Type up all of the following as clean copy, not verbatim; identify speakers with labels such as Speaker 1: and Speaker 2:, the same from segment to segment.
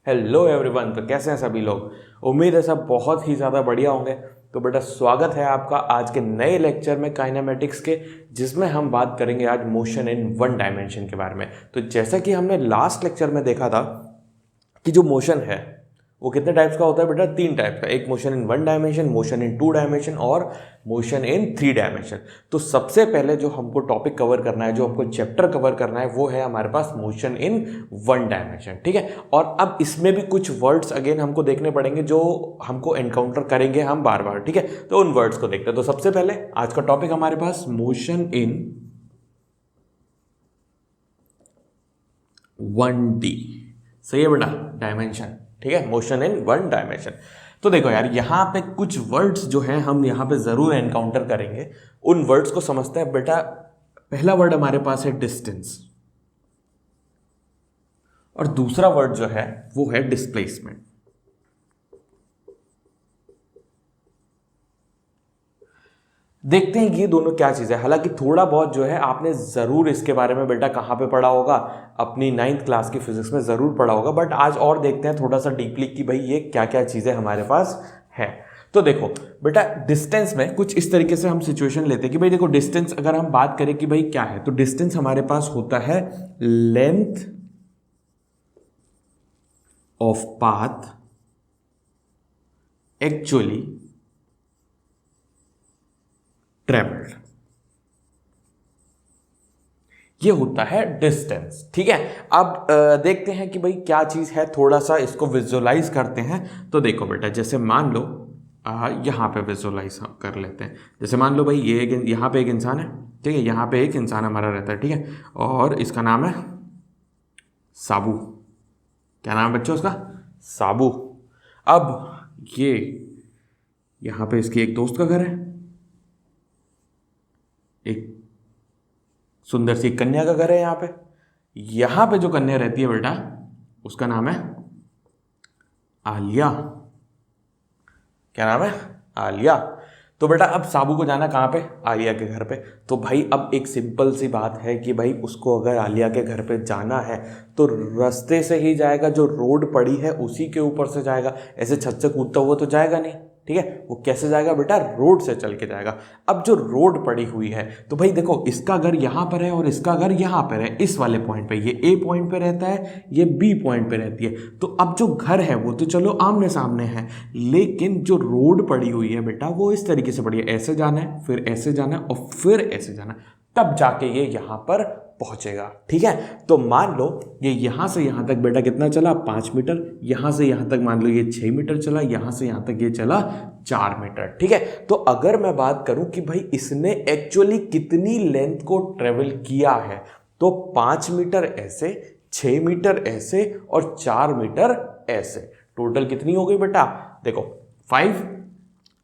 Speaker 1: Hello everyone. तो कैसे हैं सभी लोग। उम्मीद है सब बहुत ही ज़्यादा बढ़िया होंगे। तो बेटा स्वागत है आपका आज के नए लेक्चर में काइनेमेटिक्स के, जिसमें हम बात करेंगे आज मोशन इन वन डायमेंशन के बारे में। तो जैसा कि हमने लास्ट लेक्चर में देखा था कि जो मोशन है वो कितने टाइप्स का होता है बेटा, 3 टाइप का। एक motion in one dimension, motion in 2 dimension और मोशन इन 3 डायमेंशन। तो सबसे पहले जो हमको टॉपिक कवर करना है, जो हमको चैप्टर कवर करना है, वो है हमारे पास मोशन इन वन डायमेंशन। ठीक है। और अब इसमें भी कुछ वर्ड्स अगेन हमको देखने पड़ेंगे जो हमको एनकाउंटर करेंगे हम बार बार। ठीक है, तो उन वर्ड्स को देखते हैं। तो सबसे पहले आज का टॉपिक हमारे पास मोशन इन 1D। सही है बेटा, डायमेंशन। ठीक है, मोशन इन वन डायमेंशन। तो देखो यार, यहां पे कुछ वर्ड्स जो हैं हम यहां पे जरूर एनकाउंटर करेंगे। उन वर्ड्स को समझते हैं बेटा। पहला वर्ड हमारे पास है डिस्टेंस, और दूसरा वर्ड जो है वो है डिस्प्लेसमेंट। देखते हैं ये दोनों क्या चीज़ है। हालांकि थोड़ा बहुत जो है आपने ज़रूर इसके बारे में बेटा कहाँ पे पढ़ा होगा, अपनी 9th क्लास की फिजिक्स में ज़रूर पढ़ा होगा। बट आज और देखते हैं थोड़ा सा डीपली कि भाई ये क्या क्या चीज़ें हमारे पास है। तो देखो बेटा, डिस्टेंस में कुछ इस तरीके से हम सिचुएशन लेते हैं कि भाई देखो, डिस्टेंस अगर हम बात करें कि भाई क्या है, तो डिस्टेंस हमारे पास होता है length of path actually travelled. ये होता है डिस्टेंस। ठीक है। अब देखते हैं कि भाई क्या चीज है, थोड़ा सा इसको विजुअलाइज करते हैं। तो देखो बेटा, जैसे मान लो यहां पे विजुअलाइज कर लेते हैं। जैसे मान लो भाई ये यहां पे एक इंसान है। ठीक है, यहां पे एक इंसान हमारा रहता है। ठीक है, और इसका नाम है साबू। क्या नाम है बच्चों उसका? साबू। अब ये यहां पे इसके एक दोस्त का घर है, एक सुंदर सी कन्या का घर है यहाँ पे। यहां पे जो कन्या रहती है बेटा, उसका नाम है आलिया। क्या नाम है? आलिया। तो बेटा अब साबू को जाना कहाँ पे? आलिया के घर पे। तो भाई अब एक सिंपल सी बात है कि भाई उसको अगर आलिया के घर पे जाना है तो रास्ते से ही जाएगा, जो रोड पड़ी है उसी के ऊपर से जाएगा। ऐसे छत से कूदता हुआ तो जाएगा नहीं। ठीक है, वो कैसे जाएगा बेटा? रोड से चल के जाएगा। अब जो रोड पड़ी हुई है, तो भाई देखो, इसका घर यहां पर है और इसका घर यहां पर है, इस वाले पॉइंट पे। ये ए पॉइंट पे रहता है, ये बी पॉइंट पे रहती है। तो अब जो घर है वो तो चलो आमने सामने है, लेकिन जो रोड पड़ी हुई है बेटा वो इस तरीके से पड़ी है। ऐसे जाना है, फिर ऐसे जाना है और फिर ऐसे जाना है, तब जाके ये यहां पर पहुंचेगा। ठीक है, तो मान लो ये यहां से यहां तक बेटा कितना चला? 5 मीटर। यहां से यहां तक मान लो ये 6 मीटर चला। यहां से यहां तक ये चला 4 मीटर। ठीक है, तो अगर मैं बात करूं कि भाई इसने एक्चुअली कितनी लेंथ को ट्रेवल किया है, तो 5 मीटर ऐसे, 6 मीटर ऐसे और 4 मीटर ऐसे। टोटल कितनी हो गई बेटा? देखो 5,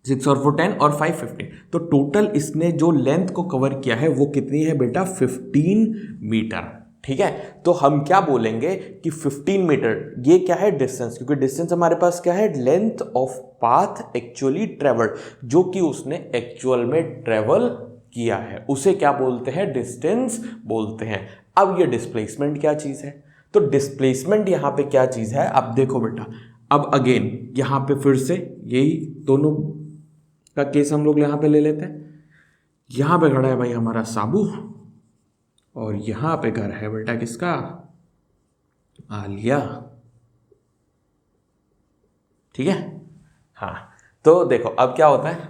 Speaker 1: 6 और 4 10 और 5 15। तो टोटल इसने जो लेंथ को कवर किया है वो कितनी है बेटा? 15 मीटर। ठीक है, तो हम क्या बोलेंगे कि 15 मीटर ये क्या है? डिस्टेंस। क्योंकि डिस्टेंस हमारे पास क्या है? Length of path actually travelled, जो कि उसने एक्चुअल में ट्रेवल किया है, उसे क्या बोलते हैं? डिस्टेंस बोलते हैं। अब ये डिस्प्लेसमेंट क्या चीज है? तो डिस्प्लेसमेंट यहां पे क्या चीज है? अब देखो बेटा, अब अगेन यहां पे फिर से यही दोनों का केस हम लोग यहां पे ले लेते हैं। यहां पे खड़ा है भाई हमारा साबू, और यहां पे घर है बेटा किसका? आलिया। ठीक है। हाँ, तो देखो अब क्या होता है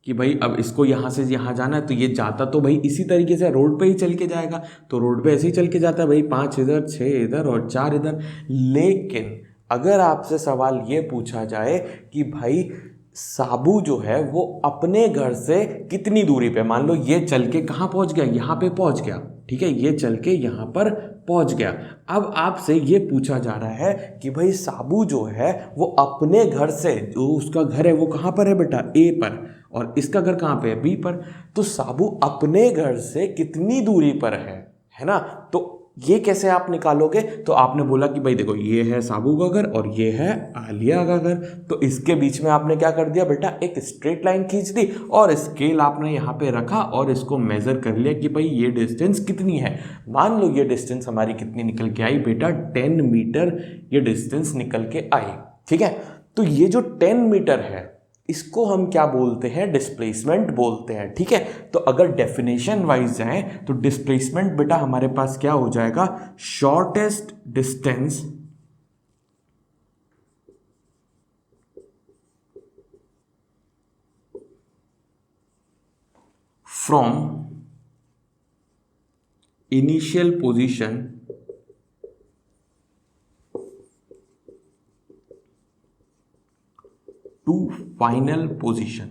Speaker 1: कि भाई अब इसको यहां से यहां जाना है, तो ये जाता तो भाई इसी तरीके से रोड पे ही चल के जाएगा। तो रोड पे ऐसे ही चल के जाता है भाई, 5 इधर, 6 इधर और 4 इधर। लेकिन अगर आपसे सवाल ये पूछा जाए कि भाई साबू जो है वो अपने घर से कितनी दूरी पे, मान लो ये चल के कहाँ पहुंच गया? यहाँ पे पहुंच गया। ठीक है, ये चल के यहाँ पर पहुंच गया। अब आपसे ये पूछा जा रहा है कि भाई साबू जो है वो अपने घर से, जो उसका घर है वो कहाँ पर है बेटा? ए पर, और इसका घर कहाँ पे है? बी पर। तो साबू अपने घर से कितनी दूरी पर है ना? तो ये कैसे आप निकालोगे? तो आपने बोला कि भाई देखो ये है साबू का घर और ये है आलिया का घर, तो इसके बीच में आपने क्या कर दिया बेटा, एक स्ट्रेट लाइन खींच दी और स्केल आपने यहाँ पे रखा और इसको मेजर कर लिया कि भाई ये डिस्टेंस कितनी है। मान लो ये डिस्टेंस हमारी कितनी निकल के आई बेटा, 10 मीटर ये डिस्टेंस निकल के आई। ठीक है, तो ये जो 10 मीटर है इसको हम क्या बोलते हैं, डिस्प्लेसमेंट बोलते हैं। ठीक है, तो अगर डेफिनेशन वाइज जाएं तो डिस्प्लेसमेंट बेटा हमारे पास क्या हो जाएगा, shortest distance from initial position to final position.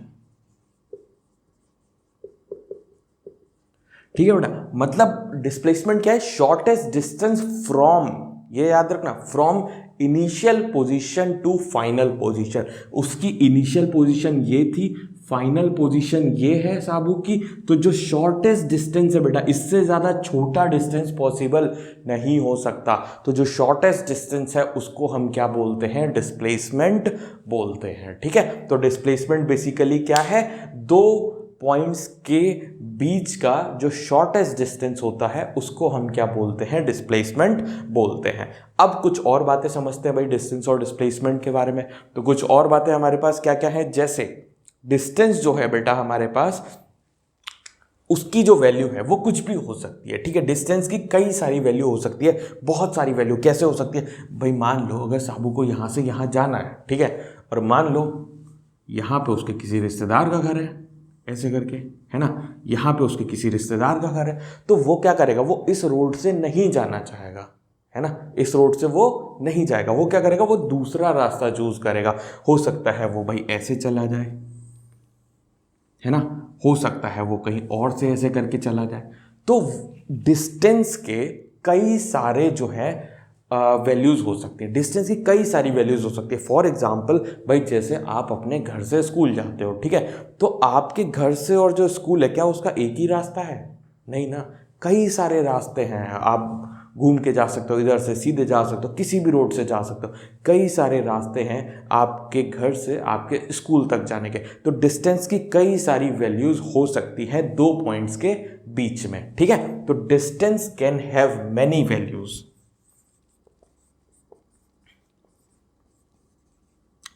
Speaker 1: ठीक है बेटा, मतलब डिस्प्लेसमेंट क्या है, शॉर्टेस्ट डिस्टेंस फ्रॉम, ये याद रखना, from initial position to final position. उसकी इनिशियल पोजीशन ये थी, फाइनल पोजीशन ये है साबू की, तो जो शॉर्टेस्ट डिस्टेंस है बेटा, इससे ज़्यादा छोटा डिस्टेंस पॉसिबल नहीं हो सकता। तो जो शॉर्टेस्ट डिस्टेंस है उसको हम क्या बोलते हैं, डिस्प्लेसमेंट बोलते हैं। ठीक है, तो डिस्प्लेसमेंट बेसिकली क्या है, दो पॉइंट्स के बीच का जो शॉर्टेस्ट डिस्टेंस होता है उसको हम क्या बोलते हैं, डिस्प्लेसमेंट बोलते हैं। अब कुछ और बातें समझते हैं भाई डिस्टेंस और डिस्प्लेसमेंट के बारे में। तो कुछ और बातें हमारे पास क्या क्या है, जैसे डिस्टेंस जो है बेटा हमारे पास, उसकी जो वैल्यू है वो कुछ भी हो सकती है। ठीक है, डिस्टेंस की कई सारी वैल्यू हो सकती है, बहुत सारी वैल्यू। कैसे हो सकती है भाई, मान लो अगर साबू को यहाँ से यहाँ जाना है, ठीक है, और मान लो यहाँ पे उसके किसी रिश्तेदार का घर है, ऐसे करके, है ना, यहाँ पे उसके किसी रिश्तेदार का घर है, तो वो क्या करेगा, वो इस रोड से नहीं जाना चाहेगा, है ना, इस रोड से वो नहीं जाएगा, वो क्या करेगा, वो दूसरा रास्ता चूज करेगा। हो सकता है वो भाई ऐसे चला जाए, है ना, हो सकता है वो कहीं और से ऐसे करके चला जाए। तो डिस्टेंस के कई सारे जो है वैल्यूज़ हो सकती है, डिस्टेंस की कई सारी वैल्यूज़ हो सकती है। फॉर एग्जांपल भाई, जैसे आप अपने घर से स्कूल जाते हो, ठीक है, तो आपके घर से और जो स्कूल है क्या उसका एक ही रास्ता है? नहीं ना, कई सारे रास्ते हैं। आप घूम के जा सकते हो, इधर से सीधे जा सकते हो, किसी भी रोड से जा सकते हो, कई सारे रास्ते हैं आपके घर से आपके स्कूल तक जाने के। तो डिस्टेंस की कई सारी वैल्यूज़ हो सकती है दो पॉइंट्स के बीच में। ठीक है, तो distance can have many values,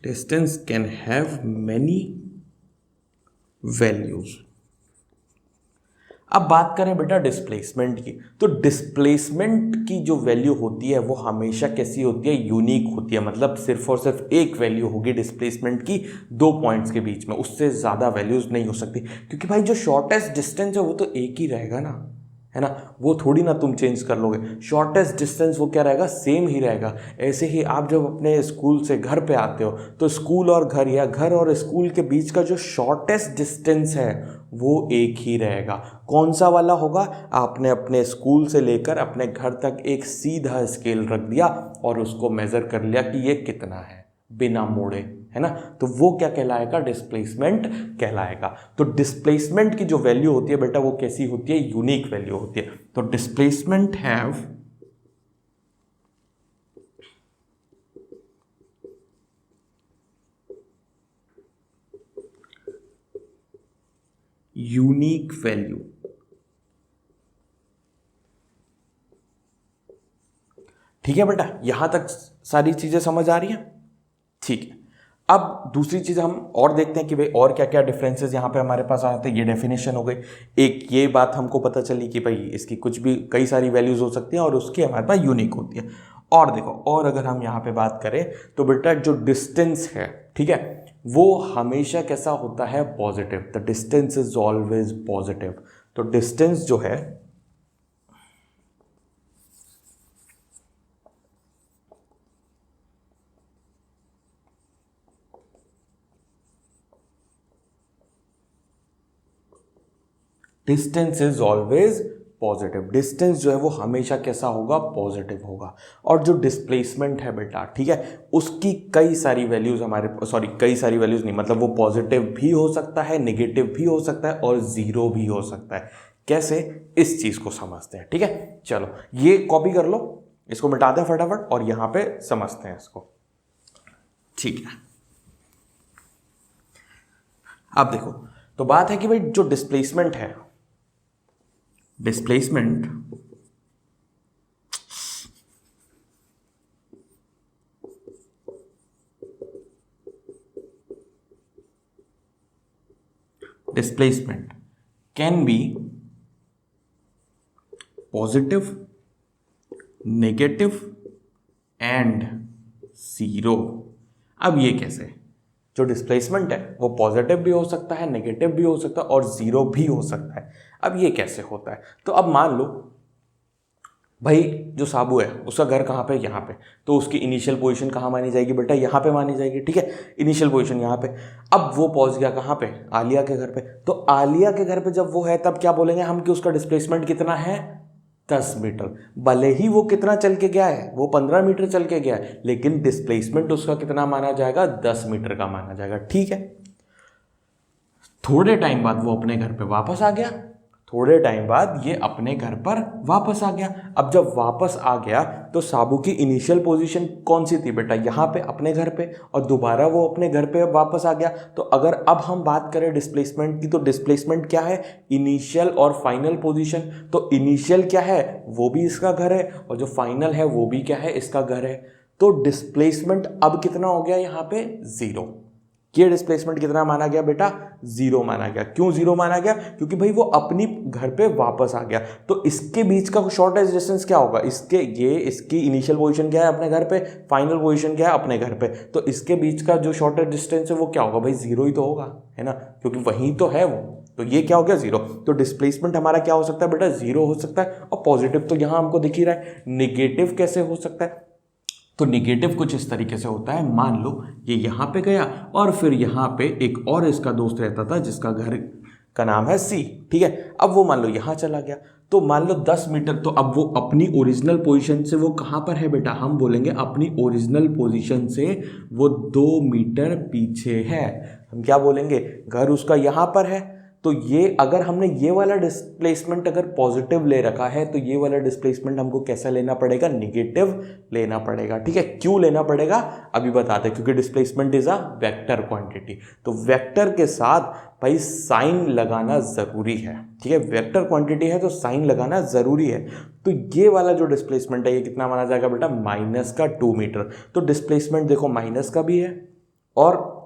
Speaker 1: distance can have many values. अब बात करें बेटा डिस्प्लेसमेंट की, तो डिस्प्लेसमेंट की जो वैल्यू होती है वो हमेशा कैसी होती है, यूनिक होती है। मतलब सिर्फ और सिर्फ एक वैल्यू होगी डिस्प्लेसमेंट की दो पॉइंट्स के बीच में, उससे ज़्यादा वैल्यूज नहीं हो सकती, क्योंकि भाई जो शॉर्टेस्ट डिस्टेंस है वो तो एक ही रहेगा ना, है ना, वो थोड़ी ना तुम चेंज कर लोगे। शॉर्टेस्ट डिस्टेंस वो क्या रहेगा, सेम ही रहेगा। ऐसे ही आप जब अपने स्कूल से घर पे आते हो तो स्कूल और घर या घर और स्कूल के बीच का जो शॉर्टेस्ट डिस्टेंस है वो एक ही रहेगा। कौन सा वाला होगा, आपने अपने स्कूल से लेकर अपने घर तक एक सीधा स्केल रख दिया और उसको मेज़र कर लिया कि ये कितना है बिना मोड़े, है ना, तो वो क्या कहलाएगा, डिस्प्लेसमेंट कहलाएगा। तो डिस्प्लेसमेंट की जो वैल्यू होती है बेटा वो कैसी होती है, यूनिक वैल्यू होती है। तो डिस्प्लेसमेंट हैव यूनिक वैल्यू। ठीक है बेटा, यहां तक सारी चीजें समझ आ रही हैं? ठीक है, अब दूसरी चीज़ हम और देखते हैं कि भाई और क्या क्या डिफरेंसेस यहाँ पे हमारे पास आते हैं। ये डेफिनेशन हो गई, एक ये बात हमको पता चली कि भाई इसकी कुछ भी कई सारी वैल्यूज़ हो सकती हैं और उसकी हमारे पास यूनिक होती है। और देखो, और अगर हम यहाँ पे बात करें तो बेटा जो डिस्टेंस है, ठीक है, वो हमेशा कैसा होता है, positive. The distance is always positive. तो डिस्टेंस जो है distance is always positive. Distance जो है वो हमेशा कैसा होगा, पॉजिटिव होगा। और जो डिस्प्लेसमेंट है बेटा, ठीक है, उसकी कई सारी वैल्यूज कई सारी वैल्यूज नहीं, मतलब वो पॉजिटिव भी हो सकता है, नेगेटिव भी हो सकता है और जीरो भी हो सकता है। कैसे इस चीज को समझते हैं। ठीक है, चलो ये कॉपी कर लो, इसको मिटा दें फटाफट और यहां पे समझते हैं इसको। ठीक है, अब देखो, तो बात है कि भाई जो डिस्प्लेसमेंट है, displacement displacement can be positive, negative and zero। अब ये कैसे, जो डिस्प्लेसमेंट है वो पॉजिटिव भी हो सकता है, नेगेटिव भी हो सकता है और जीरो भी हो सकता है। अब ये कैसे होता है, तो अब मान लो भाई जो साबू है उसका घर कहाँ पे, यहाँ पे, तो उसकी इनिशियल पोजीशन कहाँ मानी जाएगी बेटा, यहाँ पे मानी जाएगी। ठीक है, इनिशियल पोजीशन यहाँ पे। अब वो पहुंच गया कहाँ पे, आलिया के घर पे। तो आलिया के घर पे जब वो है तब क्या बोलेंगे हम कि उसका डिस्प्लेसमेंट कितना है, 10 मीटर। भले ही वो कितना चल के गया है, वो 15 मीटर चल के गया है, लेकिन डिस्प्लेसमेंट उसका कितना माना जाएगा, 10 मीटर का माना जाएगा। ठीक है, थोड़े टाइम बाद वो अपने घर पे वापस आ गया, थोड़े टाइम बाद ये अपने घर पर वापस आ गया। अब जब वापस आ गया तो साबू की इनिशियल पोजीशन कौन सी थी बेटा, यहाँ पे अपने घर पे, और दोबारा वो अपने घर पे वापस आ गया। तो अगर अब हम बात करें डिस्प्लेसमेंट की, तो डिस्प्लेसमेंट क्या है, इनिशियल और फाइनल पोजीशन। तो इनिशियल क्या है, वो भी इसका घर है, और जो फाइनल है वो भी क्या है, इसका घर है। तो डिस्प्लेसमेंट अब कितना हो गया यहाँ पे, 0। ये डिस्प्लेसमेंट कितना माना गया बेटा, 0 माना गया। क्यों 0 माना गया, क्योंकि भाई वो अपनी घर पे वापस आ गया। तो इसके बीच का शॉर्टेस्ट डिस्टेंस क्या होगा, इसकी इनिशियल पोजीशन क्या है अपने घर पे, फाइनल पोजीशन क्या है अपने घर पे, तो इसके बीच का जो शॉर्टेस्ट डिस्टेंस है वो क्या होगा भाई, 0 ही तो होगा, है ना, क्योंकि वही तो है वो। तो ये क्या हो गया, 0। तो डिस्प्लेसमेंट हमारा क्या हो सकता है बेटा, 0 हो सकता है। और पॉजिटिव तो यहां हमको दिख ही रहा है, निगेटिव कैसे हो सकता है, तो निगेटिव कुछ इस तरीके से होता है, मान लो ये यहाँ पे गया और फिर यहाँ पे एक और इसका दोस्त रहता था जिसका घर का नाम है सी। ठीक है, अब वो मान लो यहाँ चला गया, तो मान लो 10 मीटर, तो अब वो अपनी ओरिजिनल पोजीशन से वो कहाँ पर है बेटा, हम बोलेंगे अपनी ओरिजिनल पोजीशन से वो 2 मीटर पीछे है। हम क्या बोलेंगे, घर उसका यहाँ पर है। तो ये अगर हमने ये वाला डिस्प्लेसमेंट अगर पॉजिटिव ले रखा है तो ये वाला डिस्प्लेसमेंट हमको कैसा लेना पड़ेगा, निगेटिव लेना पड़ेगा। ठीक है, क्यों लेना पड़ेगा अभी बताते हैं, क्योंकि displacement is a vector quantity. तो वेक्टर के साथ भाई साइन लगाना जरूरी है। ठीक है, वेक्टर क्वांटिटी है तो साइन लगाना जरूरी है। तो ये वाला जो डिस्प्लेसमेंट है ये कितना माना जाएगा बेटा, -2 मीटर। तो डिस्प्लेसमेंट देखो माइनस का भी है और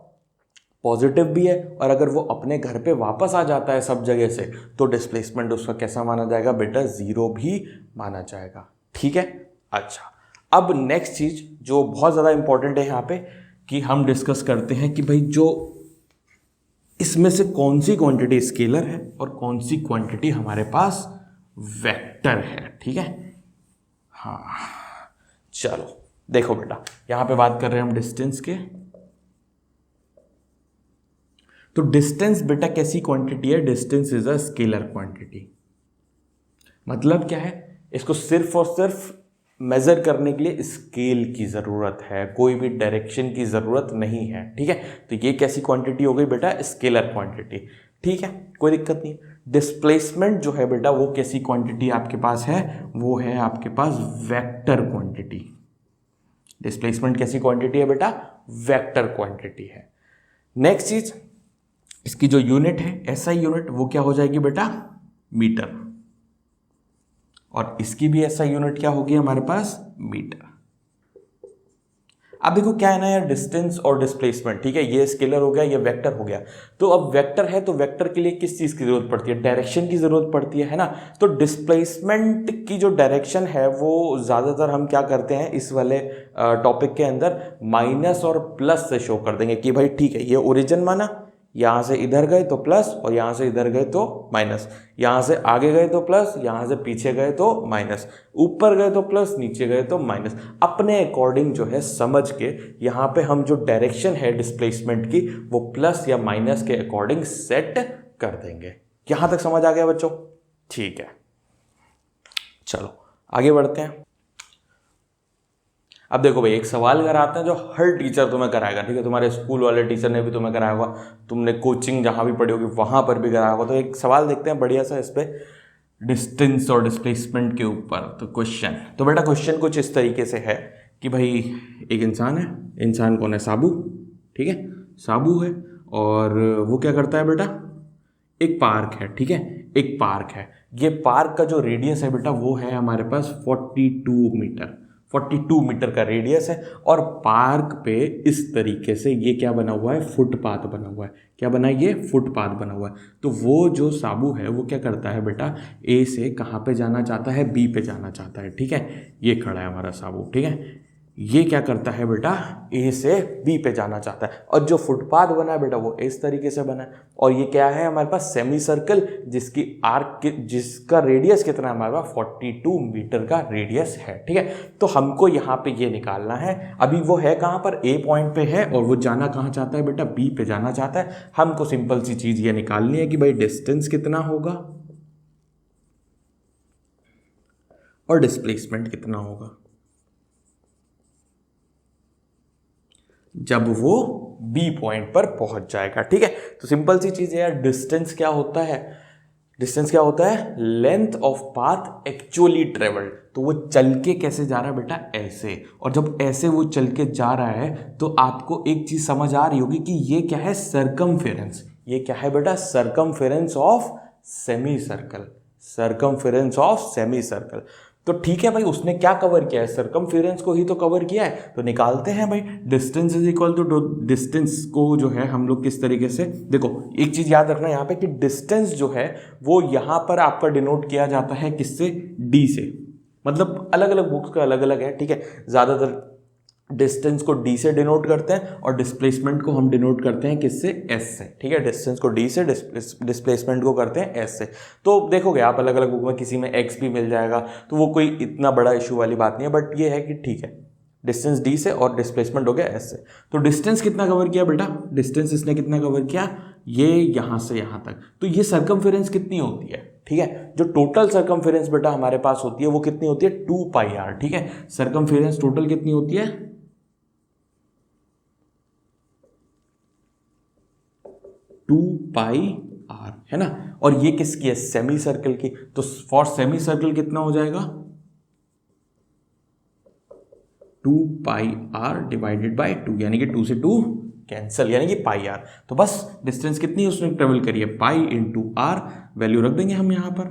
Speaker 1: पॉजिटिव भी है, और अगर वो अपने घर पे वापस आ जाता है सब जगह से तो डिस्प्लेसमेंट उसका कैसा माना जाएगा बेटा, 0 भी माना जाएगा। ठीक है, अच्छा अब नेक्स्ट चीज जो बहुत ज़्यादा इंपॉर्टेंट है यहाँ पे कि हम डिस्कस करते हैं कि भाई जो इसमें से कौन सी क्वांटिटी स्केलर है और कौन सी क्वांटिटी हमारे पास वेक्टर है। ठीक है, हाँ चलो देखो बेटा, यहाँ पे बात कर रहे हैं हम डिस्टेंस के। तो डिस्टेंस बेटा कैसी क्वांटिटी है, distance is a scalar quantity. मतलब क्या है, इसको सिर्फ और सिर्फ मेजर करने के लिए स्केल की जरूरत है, कोई भी डायरेक्शन की जरूरत नहीं है। ठीक है, तो ये कैसी क्वांटिटी हो गई बेटा, स्केलर क्वांटिटी। ठीक है, कोई दिक्कत नहीं। डिस्प्लेसमेंट जो है बेटा वो कैसी क्वांटिटी आपके पास है, वो है आपके पास वेक्टर क्वांटिटी। डिस्प्लेसमेंट कैसी क्वांटिटी है बेटा, वेक्टर क्वांटिटी है। नेक्स्ट चीज, इसकी जो यूनिट है एसआई यूनिट, वो क्या हो जाएगी बेटा, मीटर, और इसकी भी एसआई यूनिट क्या होगी हमारे पास, मीटर। अब देखो क्या है ना यार, डिस्टेंस और डिस्प्लेसमेंट, ठीक है, ये स्केलर हो गया, ये वेक्टर हो गया। तो अब वेक्टर है तो वेक्टर के लिए किस चीज की जरूरत पड़ती है, डायरेक्शन की जरूरत पड़ती है ना। तो डिस्प्लेसमेंट की जो डायरेक्शन है वो ज्यादातर हम क्या करते हैं इस वाले टॉपिक के अंदर माइनस और प्लस से शो कर देंगे कि भाई ठीक है, ये ओरिजिन माना, यहाँ से इधर गए तो प्लस और यहाँ से इधर गए तो माइनस, यहाँ से आगे गए तो प्लस, यहाँ से पीछे गए तो माइनस, ऊपर गए तो प्लस, नीचे गए तो माइनस। अपने अकॉर्डिंग जो है समझ के यहाँ पे हम जो डायरेक्शन है डिस्प्लेसमेंट की वो प्लस या माइनस के अकॉर्डिंग सेट कर देंगे। यहाँ तक समझ आ गया बच्चों, ठीक है, चलो आगे बढ़ते हैं। अब देखो भाई, एक सवाल अगर आते हैं जो हर टीचर तुम्हें कराएगा, ठीक है, तुम्हारे स्कूल वाले टीचर ने भी तुम्हें कराया होगा, तुमने कोचिंग जहाँ भी पढ़ी होगी वहाँ पर भी कराया होगा। तो एक सवाल देखते हैं बढ़िया सा इस पर, डिस्टेंस और डिस्प्लेसमेंट के ऊपर। तो क्वेश्चन, तो बेटा क्वेश्चन कुछ इस तरीके से है कि भाई एक इंसान है, इंसान कौन है, साबू, ठीक है, साबू है, और वो क्या करता है बेटा, एक पार्क है, ठीक है, एक पार्क है, ये पार्क का जो रेडियस है बेटा वो है हमारे पास 42 मीटर, 42 मीटर का रेडियस है, और पार्क पे इस तरीके से ये क्या बना हुआ है, फुटपाथ बना हुआ है, क्या बना है, ये फुटपाथ बना हुआ है। तो वो जो साबू है वो क्या करता है बेटा, ए से कहाँ पे जाना चाहता है, बी पे जाना चाहता है, ठीक है, ये खड़ा है हमारा साबू, ठीक है, ये क्या करता है बेटा, ए से बी पे जाना चाहता है, और जो फुटपाथ बना है बेटा वो इस तरीके से बना है, और ये क्या है हमारे पास, सेमी सर्कल, जिसकी आर्क, जिसका रेडियस कितना है हमारे पास, 42 मीटर का रेडियस है, ठीक है। तो हमको यहाँ पे ये निकालना है, अभी वो है कहाँ पर, ए पॉइंट पे है, और वो जाना कहाँ चाहता है बेटा, बी पे जाना चाहता है। हमको सिंपल सी चीज ये निकालनी है कि भाई डिस्टेंस कितना होगा और डिस्प्लेसमेंट कितना होगा जब वो बी पॉइंट पर पहुंच जाएगा, ठीक है। तो सिंपल सी चीज है यार, डिस्टेंस क्या होता है, डिस्टेंस क्या होता है, length of path actually travelled. तो वो चल के कैसे जा रहा है बेटा, ऐसे, और जब ऐसे वो चल के जा रहा है तो आपको एक चीज समझ आ रही होगी कि ये क्या है, सरकमफेरेंस, ये क्या है बेटा, circumference of semi circle, circumference of semi circle. तो ठीक है भाई, उसने क्या कवर किया है, सरकमफेरेंस को ही तो कवर किया है, तो निकालते हैं भाई, distance is equal to, distance को जो है हम लोग किस तरीके से, देखो एक चीज याद रखना यहाँ पे कि डिस्टेंस जो है वो यहाँ पर आपका डिनोट किया जाता है किससे, डी से, मतलब अलग अलग बुक्स का अलग अलग है, ठीक है, ज्यादातर डिस्टेंस को डी से डिनोट करते हैं और डिस्प्लेसमेंट को हम डिनोट करते हैं किससे, एस से, ठीक है, डिस्टेंस को डी से, डिस्प्लेसमेंट को करते हैं एस से। तो देखोगे आप अलग अलग बुक में किसी में एक्स भी मिल जाएगा, तो वो कोई इतना बड़ा इशू वाली बात नहीं है, बट ये है कि ठीक है, डिस्टेंस डी से और डिस्प्लेसमेंट हो गया एस से। तो डिस्टेंस कितना कवर किया बेटा, डिस्टेंस इसने कितना कवर किया, ये यहां से यहां तक, तो ये सरकमफेरेंस कितनी होती है, ठीक है, जो टोटल सरकमफेरेंस बेटा हमारे पास होती है वो कितनी होती है, 2 पाई आर, ठीक है, सरकमफेरेंस टोटल कितनी होती है, 2 पाई आर, है ना, और ये किसकी है, सेमी सर्कल की। तो फॉर सेमी सर्कल कितना हो जाएगा, 2 पाई आर डिवाइडेड बाई 2, यानी कि 2 से 2 कैंसल, यानी कि पाई आर। तो बस डिस्टेंस कितनी उसने ट्रेवल करी है, पाई इंटू आर, वैल्यू रख देंगे हम यहां पर,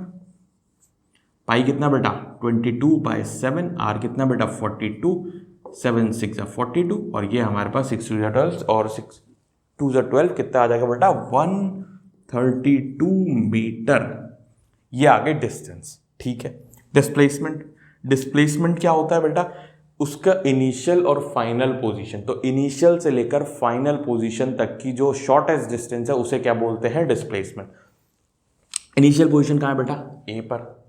Speaker 1: पाई कितना बेटा 22/7, आर कितना बेटा 42, 7 6 42, और ये हमारे पास 6 2 12 और 6 2 12 कितना आ जाएगा बेटा 132 मीटर। ये आ गई डिस्टेंस, ठीक है। डिस्प्लेसमेंट, डिस्प्लेसमेंट क्या होता है बेटा, उसका इनिशियल और फाइनल पोजीशन, तो इनिशियल से लेकर फाइनल पोजीशन तक की जो शॉर्टेस्ट डिस्टेंस है उसे क्या बोलते हैं, डिस्प्लेसमेंट। इनिशियल पोजीशन कहाँ है बेटा, ए पर,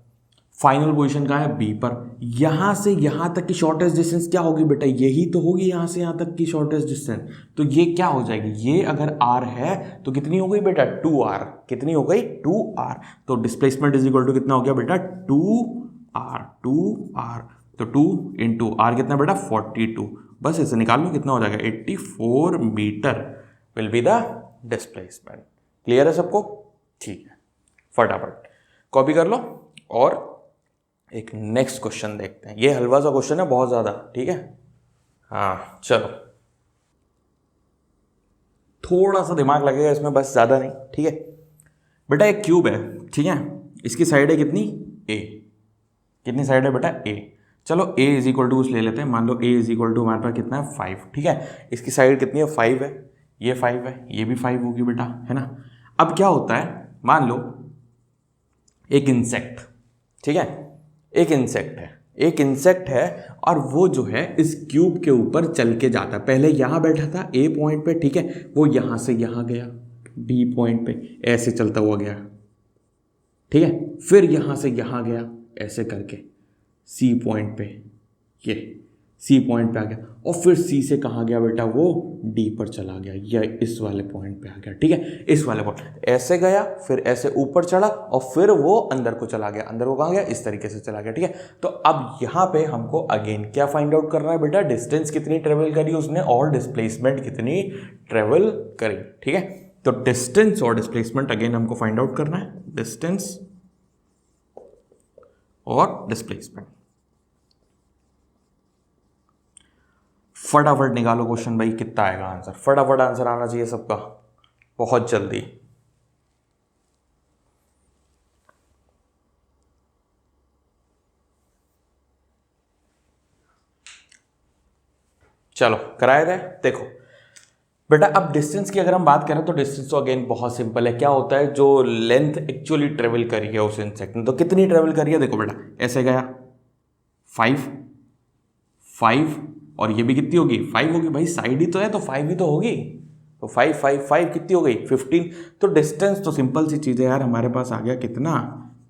Speaker 1: फाइनल पोजीशन कहाँ है, बी पर, यहां से यहां तक की शॉर्टेस्ट डिस्टेंस क्या होगी बेटा, यही तो होगी यहां से यहां तक की शॉर्टेस्ट डिस्टेंस। तो ये क्या हो जाएगी, ये अगर आर है तो कितनी हो गई बेटा 2r, कितनी हो गई 2r। तो डिस्प्लेसमेंट इज इक्वल टू कितना हो गया बेटा 2r, 2r, तो 2 इंटू आर कितना बेटा 42, बस इसे निकाल लो कितना हो जाएगा 84 metre will be the displacement. Clear है सबको, ठीक है, फटाफट कॉपी कर लो और एक नेक्स्ट क्वेश्चन देखते हैं। ये हलवा सा क्वेश्चन है बहुत ज्यादा, ठीक है, हाँ चलो, थोड़ा सा दिमाग लगेगा इसमें, बस ज्यादा नहीं, ठीक है बेटा। एक क्यूब है, ठीक है, इसकी साइड है कितनी, ए, कितनी साइड है बेटा ए, चलो a इज इक्वल टू ले लेते हैं, मान लो a इज इक्वल टू हमारे पास कितना है 5, ठीक है, इसकी साइड कितनी है 5 है, ये 5 है, ये भी 5 होगी बेटा, है ना। अब क्या होता है, मान लो एक इंसेक्ट, ठीक है, एक इंसेक्ट है, एक इंसेक्ट है, और वो जो है इस क्यूब के ऊपर चल के जाता है, पहले यहां बैठा था ए पॉइंट पे, ठीक है, वो यहां से यहां गया बी पॉइंट पे, ऐसे चलता हुआ गया, ठीक है, फिर यहां से यहां गया ऐसे करके सी पॉइंट पे, ये सी पॉइंट पे आ गया, और फिर सी से कहाँ गया बेटा, वो डी पर चला गया, या इस वाले पॉइंट पे आ गया, ठीक है, इस वाले पॉइंट ऐसे गया, फिर ऐसे ऊपर चढ़ा, और फिर वो अंदर को चला गया, अंदर को कहाँ गया, इस तरीके से चला गया, ठीक है। तो अब यहाँ पे हमको अगेन क्या फाइंड आउट करना है बेटा, डिस्टेंस कितनी ट्रेवल करी उसने और डिस्प्लेसमेंट कितनी ट्रेवल करी, ठीक है। तो डिस्टेंस और डिस्प्लेसमेंट अगेन हमको फाइंड आउट करना है, डिस्टेंस और डिस्प्लेसमेंट। फटाफट निकालो क्वेश्चन भाई, कितना आएगा आंसर? फटाफट आंसर आना चाहिए सबका, बहुत जल्दी। चलो कराए थे। देखो बेटा, अब डिस्टेंस की अगर हम बात करें तो डिस्टेंस तो अगेन बहुत सिंपल है। क्या होता है, जो लेंथ एक्चुअली ट्रेवल करी है उस इंसेक्ट ने, तो कितनी ट्रेवल करी है? देखो बेटा, ऐसे गया 5 और ये भी कितनी होगी? 5 होगी भाई, साइड ही तो है तो 5 ही तो होगी। तो 5 कितनी हो गई? 15। तो डिस्टेंस तो सिंपल सी चीज़ है यार, हमारे पास आ गया कितना?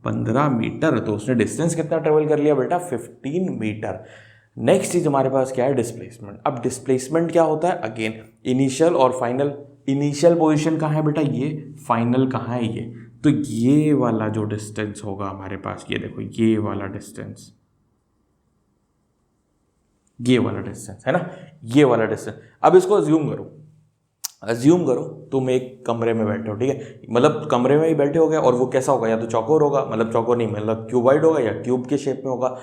Speaker 1: 15 मीटर। तो उसने डिस्टेंस कितना ट्रेवल कर लिया बेटा? 15 मीटर। नेक्स्ट चीज हमारे पास क्या है? डिस्प्लेसमेंट। अब डिस्प्लेसमेंट क्या होता है? अगेन इनिशियल और फाइनल। इनिशियल पोजीशन कहाँ है बेटा? ये। फाइनल कहाँ है? ये। तो ये वाला जो डिस्टेंस होगा हमारे पास, ये देखो ये वाला डिस्टेंस, ये वाला डिस्टेंस है ना, ये वाला डिस्टेंस। अब इसको अज्यूम करो तुम एक कमरे में बैठे हो, ठीक है, मतलब कमरे में ही बैठे हो गए, और वो कैसा होगा? या तो चौकोर होगा, मतलब चौकोर नहीं, मतलब क्यूबॉइड होगा, या क्यूब के शेप में होगा।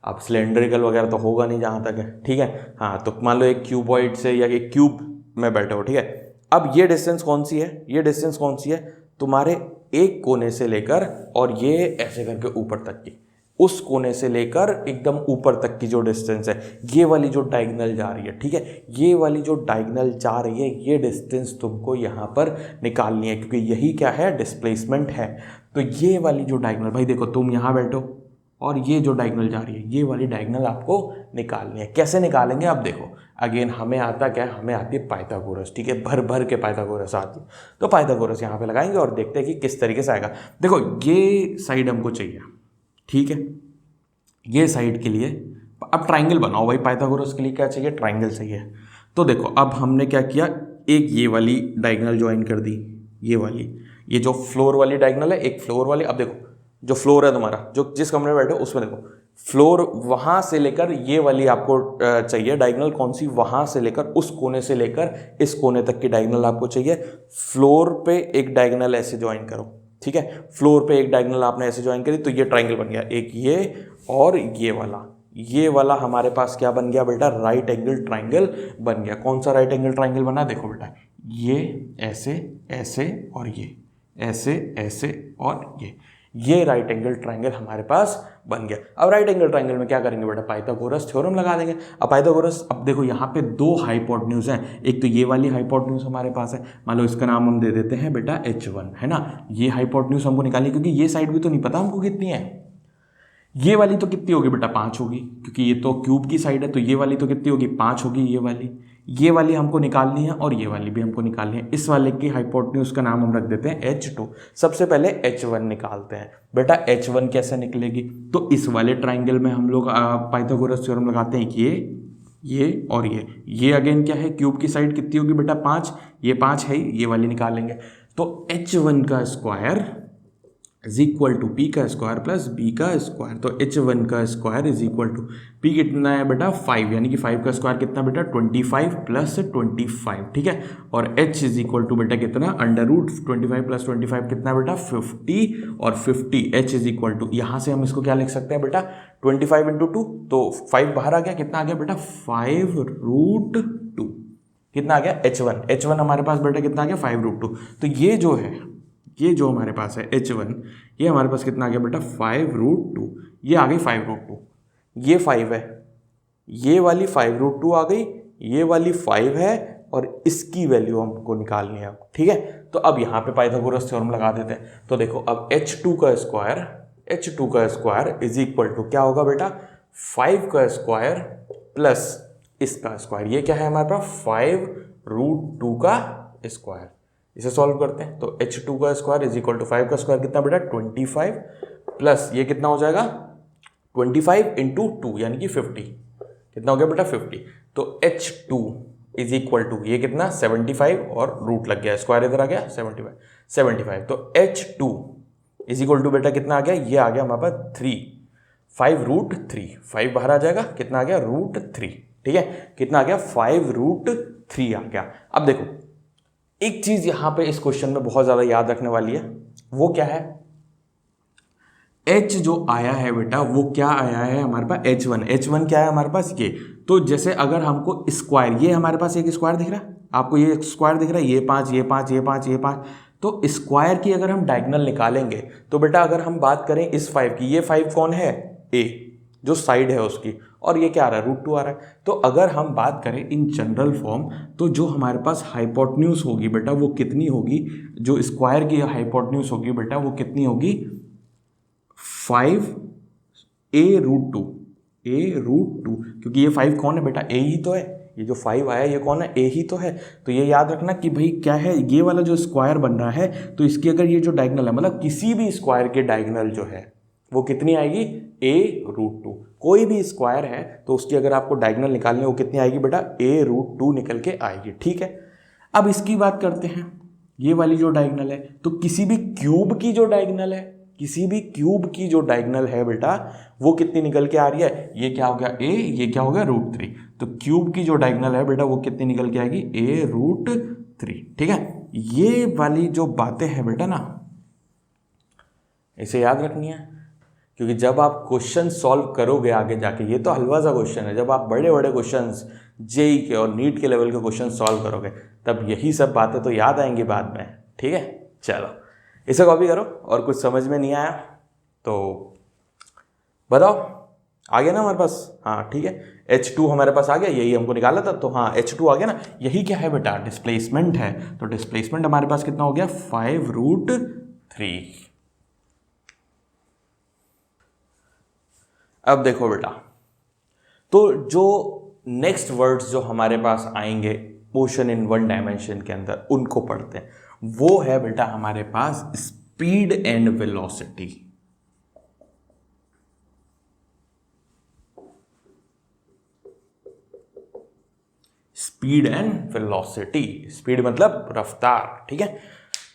Speaker 1: अब सिलेंड्रिकल वगैरह तो होगा नहीं जहाँ तक है, ठीक है। हाँ, तो मान लो एक क्यूबॉइड से या एक क्यूब में बैठे हो, ठीक है। अब ये डिस्टेंस कौन सी है? ये डिस्टेंस कौन सी है? तुम्हारे एक कोने से लेकर और ये ऐसे करके ऊपर तक की, उस कोने से लेकर एकदम ऊपर तक की जो डिस्टेंस है, ये वाली जो डायगोनल जा रही है, ठीक है, ये वाली जो डायगोनल जा रही है, ये डिस्टेंस तुमको यहाँ पर निकालनी है, क्योंकि यही क्या है? डिस्प्लेसमेंट है। तो ये वाली जो डायगोनल, भाई देखो तुम यहाँ बैठो और ये जो डायगोनल जा रही है, ये वाली डायगोनल आपको निकालनी है। कैसे निकालेंगे? अब देखो, अगेन हमें आता क्या है? हमें आती है पाइथागोरस, ठीक है, भर भर के पाइथागोरस आती है। तो पाइथागोरस यहाँ पे लगाएंगे और देखते हैं कि किस तरीके से आएगा। देखो ये साइड हमको चाहिए, ठीक है, ये साइड के लिए अब ट्राइंगल बनाओ भाई। पाइथागोरस के लिए क्या चाहिए? ट्राइंगल चाहिए। तो देखो अब हमने क्या किया, एक ये वाली डायगोनल ज्वाइन कर दी, ये वाली, ये जो फ्लोर वाली डायगोनल है, एक फ्लोर वाली। अब देखो जो फ्लोर है तुम्हारा, जो जिस कमरे में बैठे हो उसमें देखो, फ्लोर वहां से लेकर ये वाली आपको चाहिए डायगोनल, कौन सी? वहां से लेकर उस कोने से लेकर इस कोने तक की डायगोनल आपको चाहिए। फ्लोर पे एक डायगोनल ऐसे ज्वाइन करो, ठीक है, फ्लोर पे एक डायगोनल आपने ऐसे ज्वाइन करी, तो ये ट्राइंगल बन गया, एक ये और ये वाला हमारे पास क्या बन गया बेटा? राइट एंगल ट्राइंगल बन गया। कौन सा राइट एंगल ट्राइंगल बना? देखो बेटा, ये ऐसे ऐसे और ये ऐसे ऐसे और ये राइट एंगल ट्राइंगल हमारे पास बन गया। अब राइट एंगल ट्राइंगल में क्या करेंगे बेटा? पाइथागोरस थ्योरम लगा देंगे। अब पाइथागोरस, अब देखो यहाँ पे दो हाइपोटेन्यूज हैं, एक तो ये वाली हाइपोटेन्यूज हमारे पास है, मान लो इसका नाम हम दे देते हैं बेटा H1, है ना। ये हाइपोटेन्यूज हमको निकालनी, क्योंकि ये साइड भी तो नहीं पता हमको कितनी है। ये वाली तो कितनी होगी बेटा? 5 होगी, क्योंकि ये तो क्यूब की साइड है, तो ये वाली तो कितनी होगी? 5 होगी। ये वाली हमको निकालनी है और ये वाली भी हमको निकालनी है। इस वाले की हाइपोटेन्यूज का नाम हम रख देते हैं H2। सबसे पहले H1 निकालते हैं बेटा। H1 कैसे निकलेगी? तो इस वाले ट्राइंगल में हम लोग पाइथागोरस थ्योरम लगाते हैं, ये और ये अगेन क्या है? क्यूब की साइड कितनी होगी बेटा? 5। ये 5 है, ये वाली निकालेंगे। तो H1 का square is equal to P का स्क्वायर प्लस बी का स्क्वायर। तो H1 का square is equal to P कितना है बेटा? 5, यानी कि 5 का स्क्वायर कितना बेटा? 25 प्लस 25, ठीक है। और H इज इक्वल टू बेटा कितना? अंडर रूट 25 प्लस 25 कितना बेटा? 50, और 50 H इज इक्वल टू, यहाँ से हम इसको क्या लिख सकते हैं बेटा? 25 इंटू 2, तो 5 बाहर आ गया, कितना आ गया बेटा? 5√2। कितना आ गया? H1 हमारे पास बेटा कितना आ गया? 5√2। तो ये जो है, ये जो हमारे पास है H1, ये हमारे पास कितना आ गया बेटा? 5√2। ये आ गई 5√2, ये 5 है, ये वाली 5√2 आ गई, ये वाली 5 है, और इसकी वैल्यू हमको निकालनी है, ठीक है। तो अब यहाँ पे पाइथागोरस थ्योरम लगा देते हैं। तो देखो अब H2 का स्क्वायर इज इक्वल टू क्या होगा बेटा? 5 का स्क्वायर प्लस इसका स्क्वायर। ये क्या है हमारे पास? 5√2 का स्क्वायर। इसे सॉल्व करते हैं, तो H2 का स्क्वायर इज इक्वल टू 5 का स्क्वायर कितना बेटा? 25 प्लस ये कितना हो जाएगा? 25 इंटू 2 यानी कि 50। कितना हो गया बेटा? 50। तो H2 इज इक्वल टू ये कितना? 75, और रूट लग गया, स्क्वायर इधर आ गया 75। तो H2 इज इक्वल टू बेटा कितना आ गया? ये आ गया हमारे पास 3, 5√3। 5 बाहर आ जाएगा, कितना आ गया? √3, ठीक है। कितना आ गया? 5√3 आ गया। अब देखो एक चीज यहां पे इस क्वेश्चन में बहुत ज्यादा याद रखने वाली है, वो क्या है? h जो आया है बेटा वो क्या आया है हमारे पास h1 क्या है हमारे पास ये। तो जैसे अगर हमको स्क्वायर, ये हमारे पास एक स्क्वायर दिख रहा है आपको, ये स्क्वायर दिख रहा है, ये 5 ये 5 ये 5 ये 5, तो स्क्वायर की अगर हम डायगोनल निकालेंगे तो बेटा अगर हम बात करें इस 5 की, ये 5 कौन है, a जो साइड है उसकी, और ये क्या आ रहा है, √2 आ रहा है। तो अगर हम बात करें इन जनरल फॉर्म, तो जो हमारे पास हाइपोटेन्यूज होगी बेटा वो कितनी होगी, जो स्क्वायर की हाइपोटेन्यूज होगी बेटा वो कितनी होगी, 5a√2, a√2, क्योंकि ये 5 कौन है बेटा, a ही तो है, ये जो 5 आया ये कौन है, a ही तो है। तो ये याद रखना कि भाई क्या है, ये वाला जो स्क्वायर बन रहा है तो इसकी अगर ये जो डायगोनल है, मतलब किसी भी स्क्वायर के डायगोनल जो है वो कितनी आएगी, a√2। कोई भी स्क्वायर है तो उसकी अगर आपको डायगोनल निकालनी है वो कितनी आएगी बेटा, a√2 निकल के आएगी। ठीक है, अब इसकी बात करते हैं, ये वाली जो डायगोनल है, तो किसी भी क्यूब की जो डायगोनल है, किसी भी क्यूब की जो डायगोनल है बेटा वो कितनी निकल के आ रही है, ये क्या हो गया a, ये क्या हो गया √3। तो क्यूब की जो डायगोनल है बेटा वो कितनी निकल के आएगी, a√3। ठीक है, ये वाली जो बातें हैं बेटा ना, इसे याद रखनी है, क्योंकि जब आप क्वेश्चन सॉल्व करोगे आगे जाके, ये तो हलवा सा क्वेश्चन है, जब आप बड़े बड़े क्वेश्चंस जेई के और नीट के लेवल के क्वेश्चन सॉल्व करोगे तब यही सब बातें तो याद आएंगी बाद में। ठीक है, चलो इसे कॉपी करो, और कुछ समझ में नहीं आया तो बताओ, आ गया ना हमारे पास, हाँ ठीक है, H2 हमारे पास आ गया, यही हमको निकाला था, तो हाँ H2 आ गया ना, यही क्या है बेटा, डिस्प्लेसमेंट है। तो डिस्प्लेसमेंट हमारे पास कितना हो गया, 5√3। अब देखो बेटा, तो जो नेक्स्ट वर्ड्स जो हमारे पास आएंगे मोशन इन वन डायमेंशन के अंदर, उनको पढ़ते हैं। वो है बेटा हमारे पास speed and velocity. Speed and velocity, speed मतलब रफ्तार। ठीक है,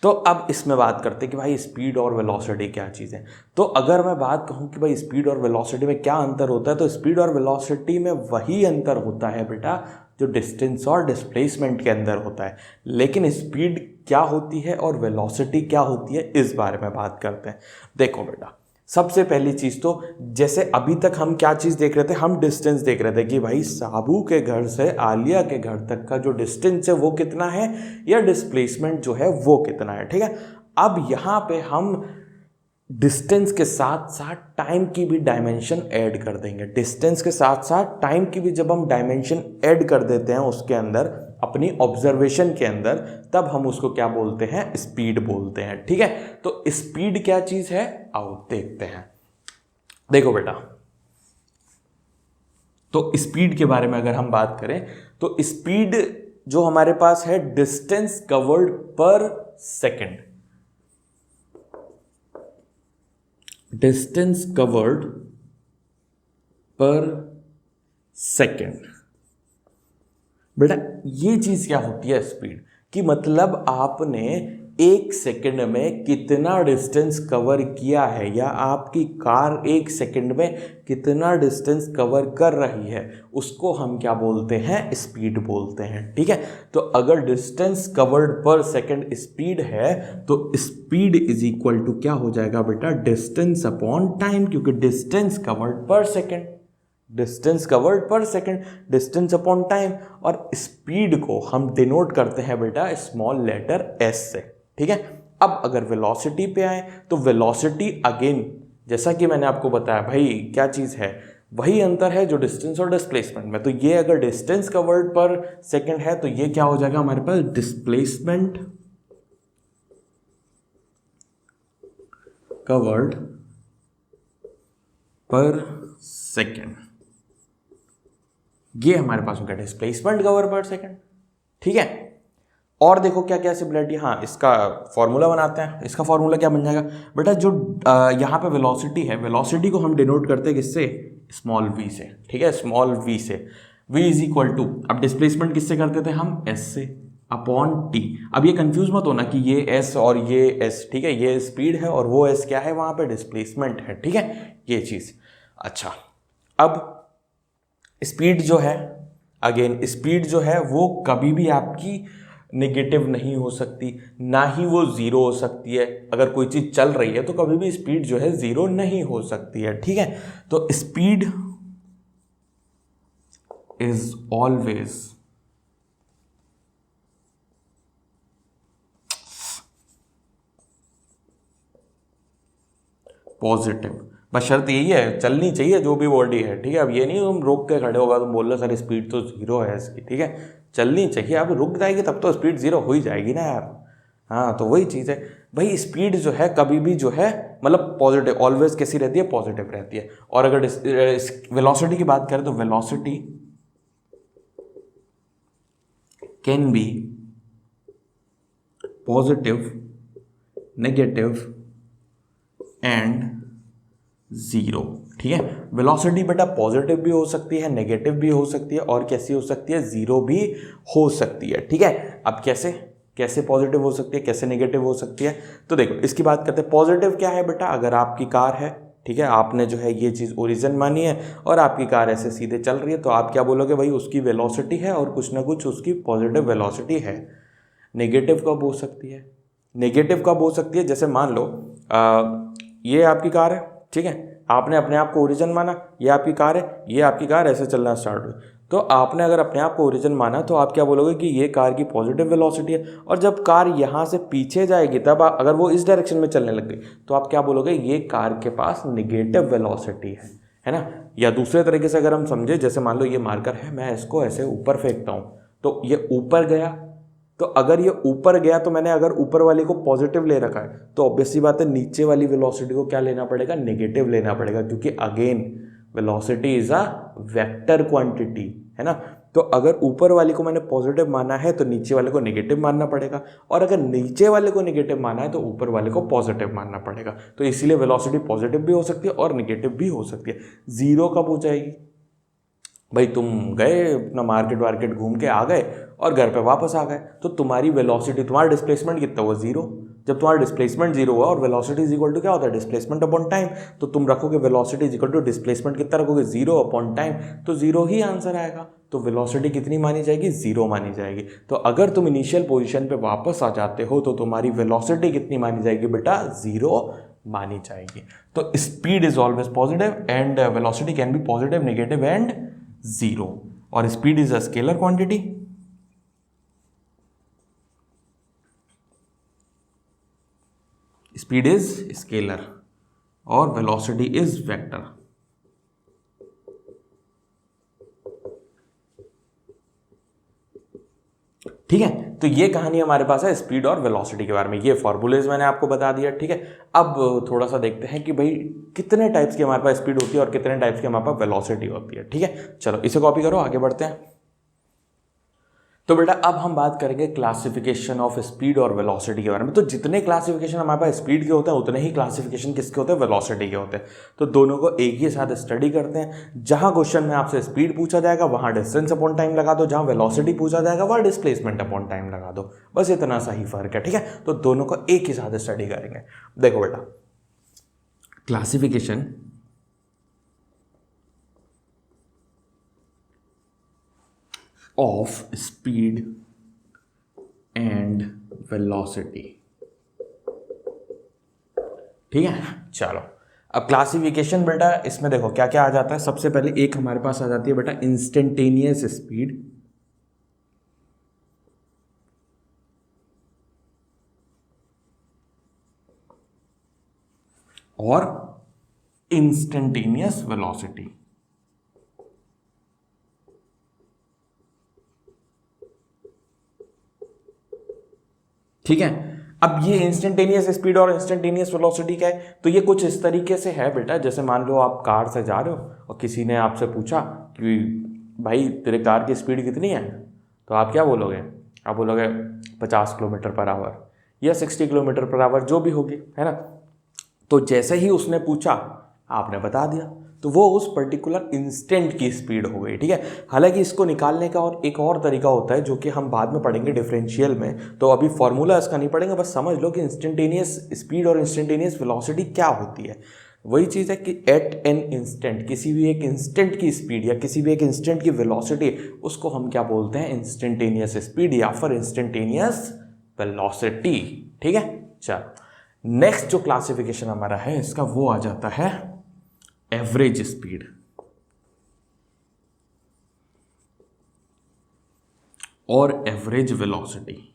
Speaker 1: तो अब इसमें बात करते हैं कि भाई स्पीड और वेलोसिटी क्या चीज़ है। तो अगर मैं बात कहूं कि भाई स्पीड और वेलोसिटी में क्या अंतर होता है, तो स्पीड और वेलोसिटी में वही अंतर होता है बेटा जो डिस्टेंस और डिस्प्लेसमेंट के अंदर होता है। लेकिन स्पीड क्या होती है और वेलोसिटी क्या होती है, इस बारे में बात करते हैं। देखो बेटा, सबसे पहली चीज़ तो जैसे अभी तक हम क्या चीज़ देख रहे थे, हम डिस्टेंस देख रहे थे कि भाई साबू के घर से आलिया के घर तक का जो डिस्टेंस है वो कितना है, या डिस्प्लेसमेंट जो है वो कितना है। ठीक है, अब यहाँ पे हम डिस्टेंस के साथ साथ टाइम की भी डायमेंशन ऐड कर देंगे। डिस्टेंस के साथ साथ टाइम की भी जब हम डायमेंशन ऐड कर देते हैं उसके अंदर, अपनी ऑब्जर्वेशन के अंदर, तब हम उसको क्या बोलते हैं, स्पीड बोलते हैं। ठीक है, तो स्पीड क्या चीज है, आओ देखते हैं। देखो बेटा, तो स्पीड के बारे में अगर हम बात करें तो स्पीड जो हमारे पास है, डिस्टेंस कवर्ड पर सेकेंड, डिस्टेंस कवर्ड पर सेकेंड। बेटा ये चीज क्या होती है स्पीड की, मतलब आपने 1 सेकेंड में कितना डिस्टेंस कवर किया है, या आपकी कार 1 सेकेंड में कितना डिस्टेंस कवर कर रही है, उसको हम क्या बोलते हैं, स्पीड बोलते हैं। ठीक है, तो अगर डिस्टेंस कवर्ड पर सेकेंड स्पीड है तो स्पीड इज इक्वल टू क्या हो जाएगा बेटा, डिस्टेंस अपॉन टाइम, क्योंकि डिस्टेंस कवर्ड पर सेकेंड, डिस्टेंस कवर्ड पर सेकेंड, डिस्टेंस अपॉन टाइम। और स्पीड को हम डिनोट करते हैं बेटा स्मॉल लेटर s से। ठीक है, अब अगर वेलोसिटी पे आए तो वेलोसिटी अगेन जैसा कि मैंने आपको बताया भाई क्या चीज़ है, वही अंतर है जो डिस्टेंस और डिस्प्लेसमेंट में। तो ये अगर डिस्टेंस कवर्ड पर सेकेंड है तो ये क्या हो जाएगा हमारे पास, डिस्प्लेसमेंट कवर्ड पर सेकेंड, ये हमारे पास हो गया डिस्प्लेसमेंट कवर पर सेकेंड। ठीक है, और देखो क्या क्या सिमिलरिटी, हाँ इसका फॉर्मूला बनाते हैं। इसका फॉर्मूला क्या बन जाएगा बेटा, जो यहाँ पे वेलोसिटी है, वेलोसिटी को हम डिनोट करते हैं किससे, स्मॉल v से। ठीक है, स्मॉल v से, v इज इक्वल टू, अब डिस्प्लेसमेंट किससे करते थे हम, s से, अपॉन t। अब ये कंफ्यूज मत होना कि ये s और ये s, ठीक है, ये स्पीड है और वो s क्या है, वहाँ पे डिस्प्लेसमेंट है। ठीक है, ये चीज़। अच्छा, अब स्पीड जो है, अगेन स्पीड जो है वो कभी भी आपकी नेगेटिव नहीं हो सकती, ना ही वो ज़ीरो हो सकती है। अगर कोई चीज़ चल रही है तो कभी भी स्पीड जो है ज़ीरो नहीं हो सकती है, ठीक है। तो स्पीड इज ऑलवेज पॉजिटिव। बस शर्त यही है, चलनी चाहिए जो भी बॉडी है, ठीक है। अब ये नहीं तुम रोक के खड़े होगा, तुम बोल रहे सर स्पीड तो ज़ीरो है इसकी, ठीक है, चलनी चाहिए। अब रुक जाएगी तब तो स्पीड ज़ीरो हो ही जाएगी ना यार। हाँ, तो वही चीज़ है भाई, स्पीड जो है कभी भी जो है मतलब पॉजिटिव ऑलवेज कैसी रहती है, पॉजिटिव रहती है। और अगर वेलोसिटी की बात करें तो velocity can be positive, negative and zero, ठीक है। वेलोसिटी बेटा पॉजिटिव भी हो सकती है, नेगेटिव भी हो सकती है, और कैसी हो सकती है, ज़ीरो भी हो सकती है, ठीक है। अब कैसे कैसे पॉजिटिव हो सकती है, कैसे नेगेटिव हो सकती है, तो देखो इसकी बात करते हैं। पॉजिटिव क्या है बेटा, अगर आपकी कार है, ठीक है, आपने जो है ये चीज़ ओरिजिन मानी है और आपकी कार ऐसे सीधे चल रही है, तो आप क्या बोलोगे भाई, उसकी वेलोसिटी है और कुछ ना कुछ उसकी पॉजिटिव वेलोसिटी है। नेगेटिव कब हो सकती है, नेगेटिव कब हो सकती है, जैसे मान लो ये आपकी कार है, ठीक है, आपने अपने आप को ओरिजिन माना, ये आपकी कार है, ये आपकी कार ऐसे चलना स्टार्ट हुई, तो आपने अगर अपने आप को ओरिजिन माना तो आप क्या बोलोगे कि ये कार की पॉजिटिव वेलोसिटी है। और जब कार यहाँ से पीछे जाएगी तब अगर वो इस डायरेक्शन में चलने लग गई तो आप क्या बोलोगे, ये कार के पास नेगेटिव वेलोसिटी है ना। या दूसरे तरीके से अगर हम समझे, जैसे मान लो ये मार्कर है, मैं इसको ऐसे ऊपर फेंकता हूँ तो ये ऊपर गया, तो अगर ये ऊपर गया तो मैंने अगर ऊपर वाली को पॉजिटिव ले रखा है तो ऑब्वियस सी बात है नीचे वाली वेलोसिटी को क्या लेना पड़ेगा, नेगेटिव लेना पड़ेगा, क्योंकि again velocity is a vector quantity, है ना। तो अगर ऊपर वाली को मैंने पॉजिटिव माना है तो नीचे वाले को नेगेटिव मानना पड़ेगा, और अगर नीचे वाले को नेगेटिव माना है तो ऊपर वाले को पॉजिटिव मानना पड़ेगा। तो इसीलिए वेलोसिटी पॉजिटिव भी हो सकती है और नेगेटिव भी हो सकती है। ज़ीरो कब हो जाएगी भाई, तुम गए अपना मार्केट घूम के आ गए और घर पे वापस आ गए, तो तुम्हारी वेलोसिटी, तुम्हारा डिस्प्लेसमेंट कितना हुआ, ज़ीरो। जब तुम्हारा डिस्प्लेसमेंट जीरो हुआ, और वेलोसिटी इज इक्वल टू क्या होता है, डिस्प्लेसमेंट अपॉन टाइम, तो तुम रखोगे velocity is equal to displacement कितना रखोगे, जीरो अपॉन टाइम, तो जीरो ही आंसर आएगा। तो वेलोसिटी कितनी मानी जाएगी, जीरो मानी जाएगी। तो अगर तुम इनिशियल पोजीशन पे वापस आ जाते हो तो तुम्हारी वेलोसिटी कितनी मानी जाएगी बेटा, जीरो मानी जाएगी। तो speed is always positive and velocity can be positive, negative and zero. और speed is a scalar quantity, speed is scalar और वेलोसिटी इज वेक्टर। ठीक है, तो ये कहानी हमारे पास है स्पीड और वेलोसिटी के बारे में। ये फॉर्मूलेज मैंने आपको बता दिया, ठीक है। अब थोड़ा सा देखते हैं कि भाई कितने टाइप्स की हमारे पास स्पीड होती है और कितने टाइप्स की हमारे पास वेलोसिटी होती है, ठीक है। चलो इसे कॉपी करो, आगे बढ़ते हैं। तो बेटा अब हम बात करेंगे क्लासिफिकेशन ऑफ स्पीड और वेलोसिटी के बारे में। तो जितने क्लासिफिकेशन हमारे पास स्पीड के होते हैं उतने ही क्लासिफिकेशन किसके होते हैं, वेलोसिटी के होते हैं। तो दोनों को एक ही साथ स्टडी करते हैं। जहां क्वेश्चन में आपसे स्पीड पूछा जाएगा वहां डिस्टेंस अपॉन टाइम लगा दो, जहां वेलोसिटी पूछा जाएगा वहां डिस्प्लेसमेंट अपॉन टाइम लगा दो, बस इतना सा ही फर्क है, ठीक है। तो दोनों को एक ही साथ स्टडी करेंगे। देखो बेटा, classification of speed and velocity, ठीक है। चलो अब क्लासिफिकेशन बेटा, इसमें देखो क्या क्या आ जाता है। सबसे पहले एक हमारे पास आ जाती है बेटा इंस्टेंटेनियस स्पीड, और इंस्टेंटेनियस वेलोसिटी। ठीक है, अब ये इंस्टेंटेनियस स्पीड और इंस्टेंटेनियस वेलोसिटी क्या है, तो ये कुछ इस तरीके से है बेटा। जैसे मान लो आप कार से जा रहे हो और किसी ने आपसे पूछा कि भाई तेरे कार की स्पीड कितनी है, तो आप क्या बोलोगे, आप बोलोगे 50 किलोमीटर पर आवर या 60 किलोमीटर पर आवर, जो भी होगी, है ना। तो जैसे ही उसने पूछा आपने बता दिया, तो वो उस पर्टिकुलर इंस्टेंट की स्पीड हो गई, ठीक है। हालांकि इसको निकालने का और एक और तरीका होता है जो कि हम बाद में पढ़ेंगे डिफरेंशियल में, तो अभी फॉर्मूला इसका नहीं पढ़ेंगे, बस समझ लो कि इंस्टेंटेनियस स्पीड और इंस्टेंटेनियस वेलोसिटी क्या होती है। वही चीज़ है कि एट एन इंस्टेंट, किसी भी एक इंस्टेंट की स्पीड या किसी भी एक इंस्टेंट की वेलोसिटी, उसको हम क्या बोलते हैं, इंस्टेंटेनियस स्पीड या फिर इंस्टेंटेनियस वेलोसिटी। ठीक है, चलो नेक्स्ट जो क्लासिफिकेशन हमारा है इसका वो आ जाता है एवरेज स्पीड और एवरेज वेलोसिटी।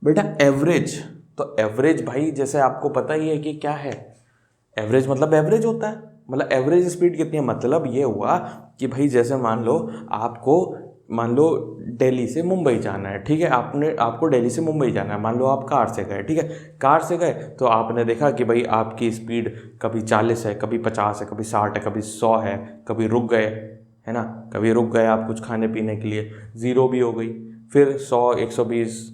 Speaker 1: बेटा एवरेज, तो एवरेज भाई जैसे आपको पता ही है कि क्या है, एवरेज मतलब एवरेज होता है, मतलब एवरेज स्पीड कितनी है, मतलब ये हुआ कि भाई जैसे मान लो दिल्ली से मुंबई जाना है, ठीक है, आपको दिल्ली से मुंबई जाना है, मान लो आप कार से गए, ठीक है, कार से गए तो आपने देखा कि भाई आपकी स्पीड कभी 40 है, कभी 50 है, कभी 60 है, कभी 100 है, कभी रुक गए, है ना, कभी रुक गए आप कुछ खाने पीने के लिए, 0 भी हो गई, फिर 100, 120,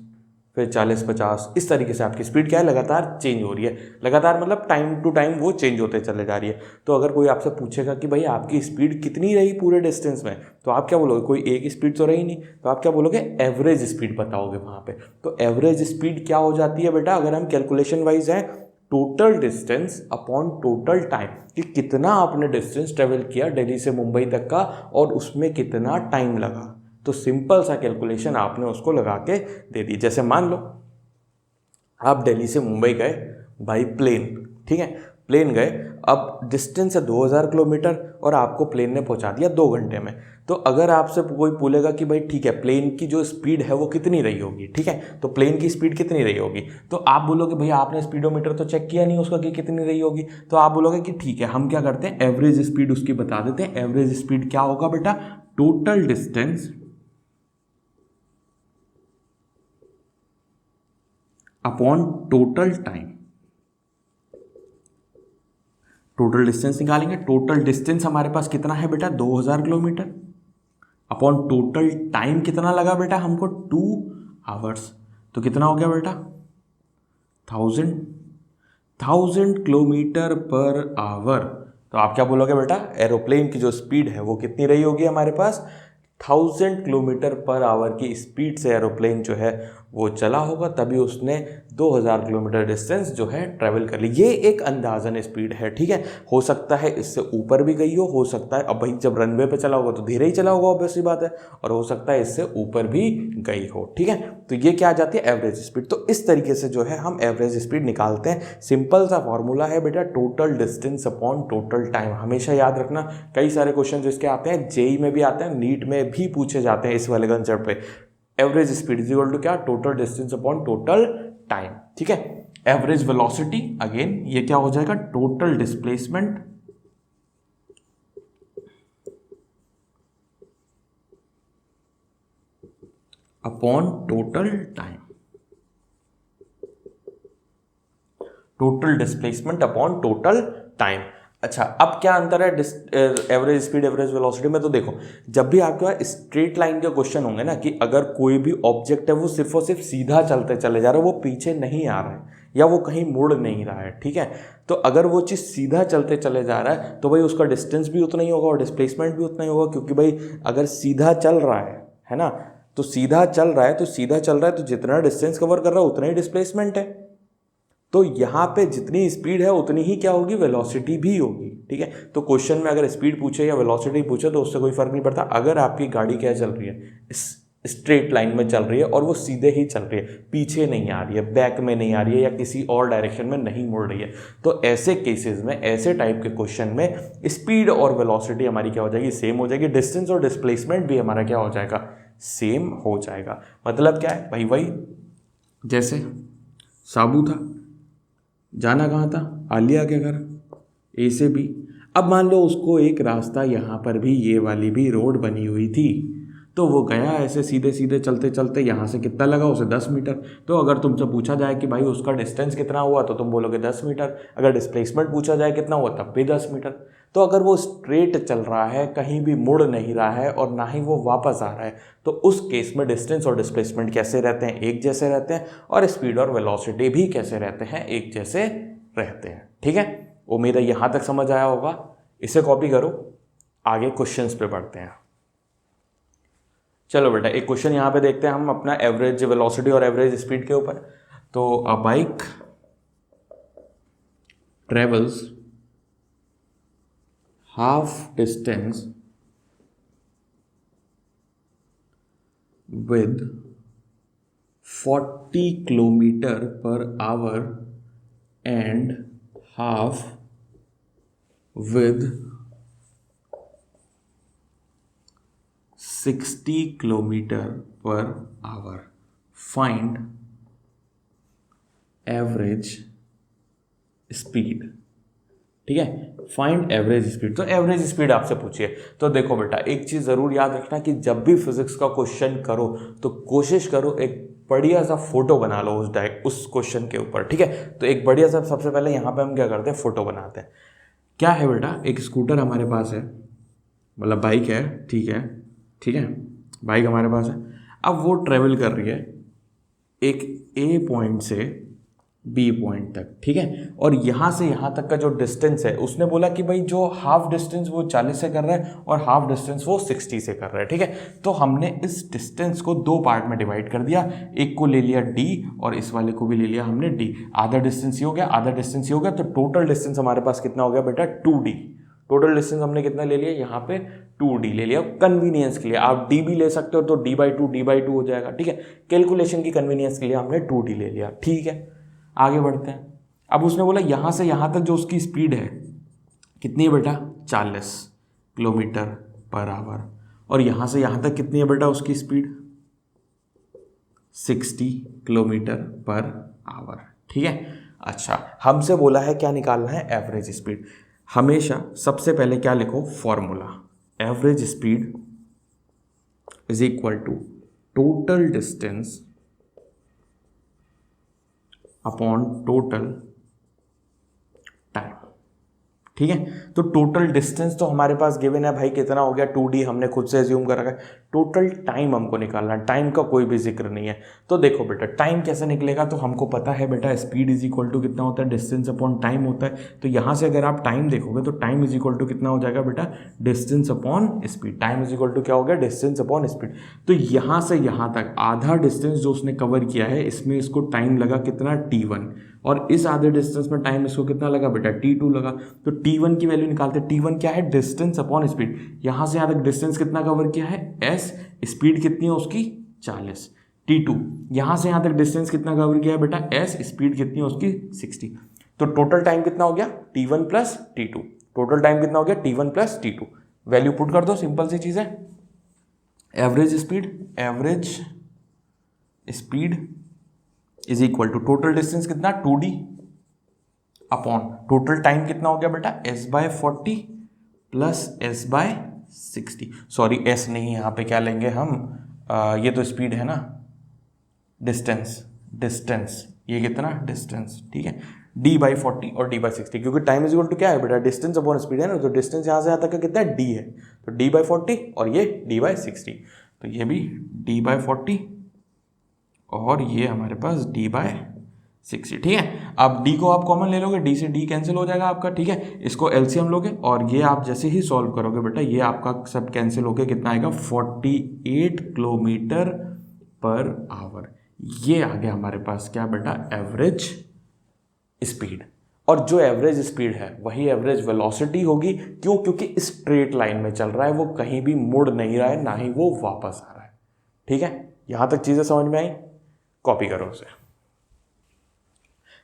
Speaker 1: फिर 40, 50, इस तरीके से आपकी स्पीड क्या है, लगातार चेंज हो रही है, लगातार मतलब टाइम टू टाइम वो चेंज होते चले जा रही है। तो अगर कोई आपसे पूछेगा कि भाई आपकी स्पीड कितनी रही पूरे डिस्टेंस में, तो आप क्या बोलोगे, कोई एक स्पीड तो रही नहीं, तो आप क्या बोलोगे, एवरेज स्पीड बताओगे वहाँ पे। तो एवरेज स्पीड क्या हो जाती है बेटा, अगर हम कैलकुलेशन वाइज हैं, total distance upon total time, कि कितना आपने डिस्टेंस ट्रेवल किया दिल्ली से मुंबई तक का और उसमें कितना टाइम लगा। तो सिंपल सा कैलकुलेशन आपने उसको लगा के दे दी। जैसे मान लो आप दिल्ली से मुंबई गए बाई प्लेन, ठीक है, प्लेन गए, अब डिस्टेंस है 2000 किलोमीटर और आपको प्लेन ने पहुंचा दिया 2 घंटे में। तो अगर आपसे कोई बोलेगा कि भाई ठीक है प्लेन की जो स्पीड है वो कितनी रही होगी, ठीक है, तो प्लेन की स्पीड कितनी रही होगी, तो आप बोलोगे भैया आपने स्पीडोमीटर तो चेक किया नहीं उसका कि कितनी रही होगी, तो आप बोलोगे कि ठीक है हम क्या करते हैं, एवरेज स्पीड उसकी बता देते हैं। एवरेज स्पीड क्या होगा बेटा, total distance upon total time. Total distance निकालेंगे, टोटल डिस्टेंस हमारे पास कितना है बेटा, 2000 किलोमीटर, अपॉन टोटल टाइम कितना लगा बेटा हमको, 2 आवर्स, तो कितना हो गया बेटा, 1000 किलोमीटर पर आवर। तो आप क्या बोलोगे बेटा, एरोप्लेन की जो स्पीड है वो कितनी रही होगी हमारे पास, 1000 किलोमीटर पर आवर की स्पीड से एरोप्लेन जो है वो चला होगा, तभी उसने 2000 किलोमीटर डिस्टेंस जो है ट्रैवल कर ली। ये एक अंदाजन स्पीड है, ठीक है, हो सकता है इससे ऊपर भी गई हो सकता है, अब भाई जब रनवे पे चला होगा तो धीरे ही चला होगा ऑब्वियसली बात है, और हो सकता है इससे ऊपर भी गई हो, ठीक है। तो ये क्या आ जाती है, एवरेज स्पीड। तो इस तरीके से जो है हम एवरेज स्पीड निकालते हैं। सिंपल सा फॉर्मूला है बेटा, total distance upon total time, हमेशा याद रखना। कई सारे क्वेश्चन जिसके आते हैं जेई में भी आते हैं, नीट में भी पूछे जाते हैं इस वाले कंसेप्ट पे। Average speed is equal to क्या, total distance upon total time, ठीक है। एवरेज वेलोसिटी अगेन ये क्या हो जाएगा, total displacement upon total time, total displacement upon total time. अच्छा, अब क्या अंतर है एवरेज स्पीड एवरेज वेलोसिटी में, तो देखो जब भी आपके पास स्ट्रेट लाइन के क्वेश्चन होंगे ना, कि अगर कोई भी ऑब्जेक्ट है वो सिर्फ और सिर्फ सीधा चलते चले जा रहा है, वो पीछे नहीं आ रहा है या वो कहीं मुड़ नहीं रहा है, ठीक है, तो अगर वो चीज़ सीधा चलते चले जा रहा है तो भाई उसका डिस्टेंस भी उतना ही होगा और डिस्प्लेसमेंट भी उतना ही होगा, क्योंकि भाई अगर सीधा चल रहा है ना, तो सीधा चल रहा है तो जितना डिस्टेंस कवर कर रहा है उतना ही डिस्प्लेसमेंट है। तो यहाँ पे जितनी स्पीड है उतनी ही क्या होगी, वेलोसिटी भी होगी, ठीक है। तो क्वेश्चन में अगर स्पीड पूछे या वेलोसिटी पूछे तो उससे कोई फर्क नहीं पड़ता। अगर आपकी गाड़ी क्या चल रही है, स्ट्रेट लाइन में चल रही है और वो सीधे ही चल रही है, पीछे नहीं आ रही है, बैक में नहीं आ रही है या किसी और डायरेक्शन में नहीं मुड़ रही है, तो ऐसे केसेस में, ऐसे टाइप के क्वेश्चन में स्पीड और वेलोसिटी हमारी क्या हो जाएगी, सेम हो जाएगी। डिस्टेंस और डिस्प्लेसमेंट भी हमारा क्या हो जाएगा, सेम हो जाएगा। मतलब क्या है भाई, वही जैसे साबू था, जाना कहाँ था, आलिया के घर, ए से बी। अब मान लो उसको एक रास्ता यहाँ पर भी, ये वाली भी रोड बनी हुई थी, तो वो गया ऐसे सीधे सीधे चलते चलते, यहाँ से कितना लगा उसे 10 मीटर। तो अगर तुमसे पूछा जाए कि भाई उसका डिस्टेंस कितना हुआ तो तुम बोलोगे 10 मीटर, अगर डिस्प्लेसमेंट पूछा जाए कितना हुआ तब भी 10 मीटर। तो अगर वो स्ट्रेट चल रहा है, कहीं भी मुड़ नहीं रहा है और ना ही वो वापस आ रहा है, तो उस केस में डिस्टेंस और डिस्प्लेसमेंट कैसे रहते हैं, एक जैसे रहते हैं, और स्पीड और वेलोसिटी भी कैसे रहते हैं, एक जैसे रहते हैं, ठीक है। उम्मीद है यहाँ तक समझ आया होगा। इसे कॉपी करो, आगे क्वेश्चंस पे बढ़ते हैं। चलो बेटा एक क्वेश्चन यहाँ पे देखते हैं हम अपना एवरेज वेलोसिटी और एवरेज स्पीड के ऊपर। तो a bike travels half distance with 40 kilometre per hour and half with 60 kilometre per hour. Find average speed. ठीक है, फाइंड एवरेज स्पीड. तो एवरेज स्पीड आपसे पूछिए. तो देखो बेटा, एक चीज जरूर याद रखना कि जब भी फिजिक्स का क्वेश्चन करो तो कोशिश करो एक बढ़िया सा फोटो बना लो उस क्वेश्चन के ऊपर. ठीक है, तो एक बढ़िया सा, सबसे पहले यहाँ पे हम क्या करते हैं, फोटो बनाते हैं. क्या है बेटा, एक स्कूटर हमारे पास है, मतलब बाइक है. ठीक है, ठीक है, बाइक हमारे पास है. अब वो ट्रेवल कर रही है एक ए पॉइंट से बी पॉइंट तक. ठीक है, और यहाँ से यहाँ तक का जो डिस्टेंस है, उसने बोला कि भाई जो हाफ डिस्टेंस वो 40 से कर रहा है और हाफ डिस्टेंस वो 60 से कर रहा है. ठीक है, तो हमने इस डिस्टेंस को दो पार्ट में डिवाइड कर दिया. एक को ले लिया डी और इस वाले को भी ले लिया हमने डी. आधा डिस्टेंस ये हो गया, आधा डिस्टेंस ये हो गया. तो टोटल डिस्टेंस हमारे पास कितना हो गया बेटा, 2D. टोटल डिस्टेंस हमने कितना ले लिया, यहाँ पे 2D ले लिया. कन्वीनियंस के लिए आप D भी ले सकते हो, तो D/2 हो जाएगा. ठीक है, कैलकुलेशन की कन्वीनियंस के लिए हमने 2D ले लिया. ठीक है, आगे बढ़ते हैं. अब उसने बोला यहाँ से यहाँ तक जो उसकी स्पीड है कितनी है बेटा, 40 किलोमीटर पर आवर. और यहाँ से यहाँ तक कितनी है बेटा उसकी स्पीड, 60 किलोमीटर पर आवर. ठीक है, अच्छा, हमसे बोला है क्या निकालना है, एवरेज स्पीड. हमेशा सबसे पहले क्या लिखो, formula. Average speed is equal to total distance upon total time. ठीक है, तो टोटल डिस्टेंस तो हमारे पास गिवन है भाई, कितना हो गया, 2D हमने खुद से एज्यूम कर रखा है. टोटल टाइम हमको निकालना है, टाइम का कोई भी जिक्र नहीं है. तो देखो बेटा, टाइम कैसे निकलेगा, तो हमको पता है बेटा स्पीड इज इक्वल टू कितना होता है, डिस्टेंस अपॉन टाइम होता है. तो यहाँ से अगर आप टाइम देखोगे तो टाइम इज इक्वल टू कितना हो जाएगा बेटा, distance upon speed. Time is equal to क्या हो गया, डिस्टेंस अपॉन स्पीड. तो यहाँ से यहाँ तक आधा डिस्टेंस जो उसने कवर किया है, इसमें इसको टाइम लगा कितना, T1. और इस आधे डिस्टेंस में टाइम इसको कितना लगा बेटा, T2 लगा. तो T1 की वैल्यू निकालते. T1 क्या है, डिस्टेंस अपॉन स्पीड. यहाँ से यहाँ तक डिस्टेंस कितना कवर किया है, S. स्पीड कितनी है उसकी, 40. T2 यहाँ से यहाँ तक डिस्टेंस कितना कवर किया है बेटा, S. स्पीड कितनी है उसकी, 60. तो टोटल टाइम कितना हो गया, T1 plus T2. Total time कितना हो गया, T1 plus T2. Value put कर दो, सिंपल सी चीज है. Average speed is equal to total distance कितना, 2D अपॉन टोटल टाइम कितना हो गया बेटा, S/40 plus S/60. Sorry, S नहीं, यहाँ पे क्या लेंगे हम, ये तो स्पीड है ना, डिस्टेंस ये कितना, डिस्टेंस. ठीक है, D/40 और D/60, क्योंकि टाइम इज इक्वल टू क्या है बेटा, डिस्टेंस अपॉन स्पीड है ना. तो डिस्टेंस यहाँ से यहाँ तक का कितना है, D है. तो D/40 और ये D/60. तो ये भी D/40 और ये हमारे पास D/60. ठीक है, अब D को आप कॉमन ले लोगे, D से D कैंसिल हो जाएगा आपका. ठीक है, इसको एलसीएम लोगे और ये आप जैसे ही सॉल्व करोगे बेटा, ये आपका सब कैंसिल होके कितना आएगा, 48 किलोमीटर पर आवर. ये आ गया हमारे पास क्या बेटा, एवरेज स्पीड. और जो एवरेज स्पीड है वही एवरेज वेलोसिटी होगी. क्यों, क्योंकि स्ट्रेट लाइन में चल रहा है, वो कहीं भी मुड़ नहीं रहा है, ना ही वो वापस आ रहा है. ठीक है, यहां तक चीजें समझ में आई, कॉपी करो उसे.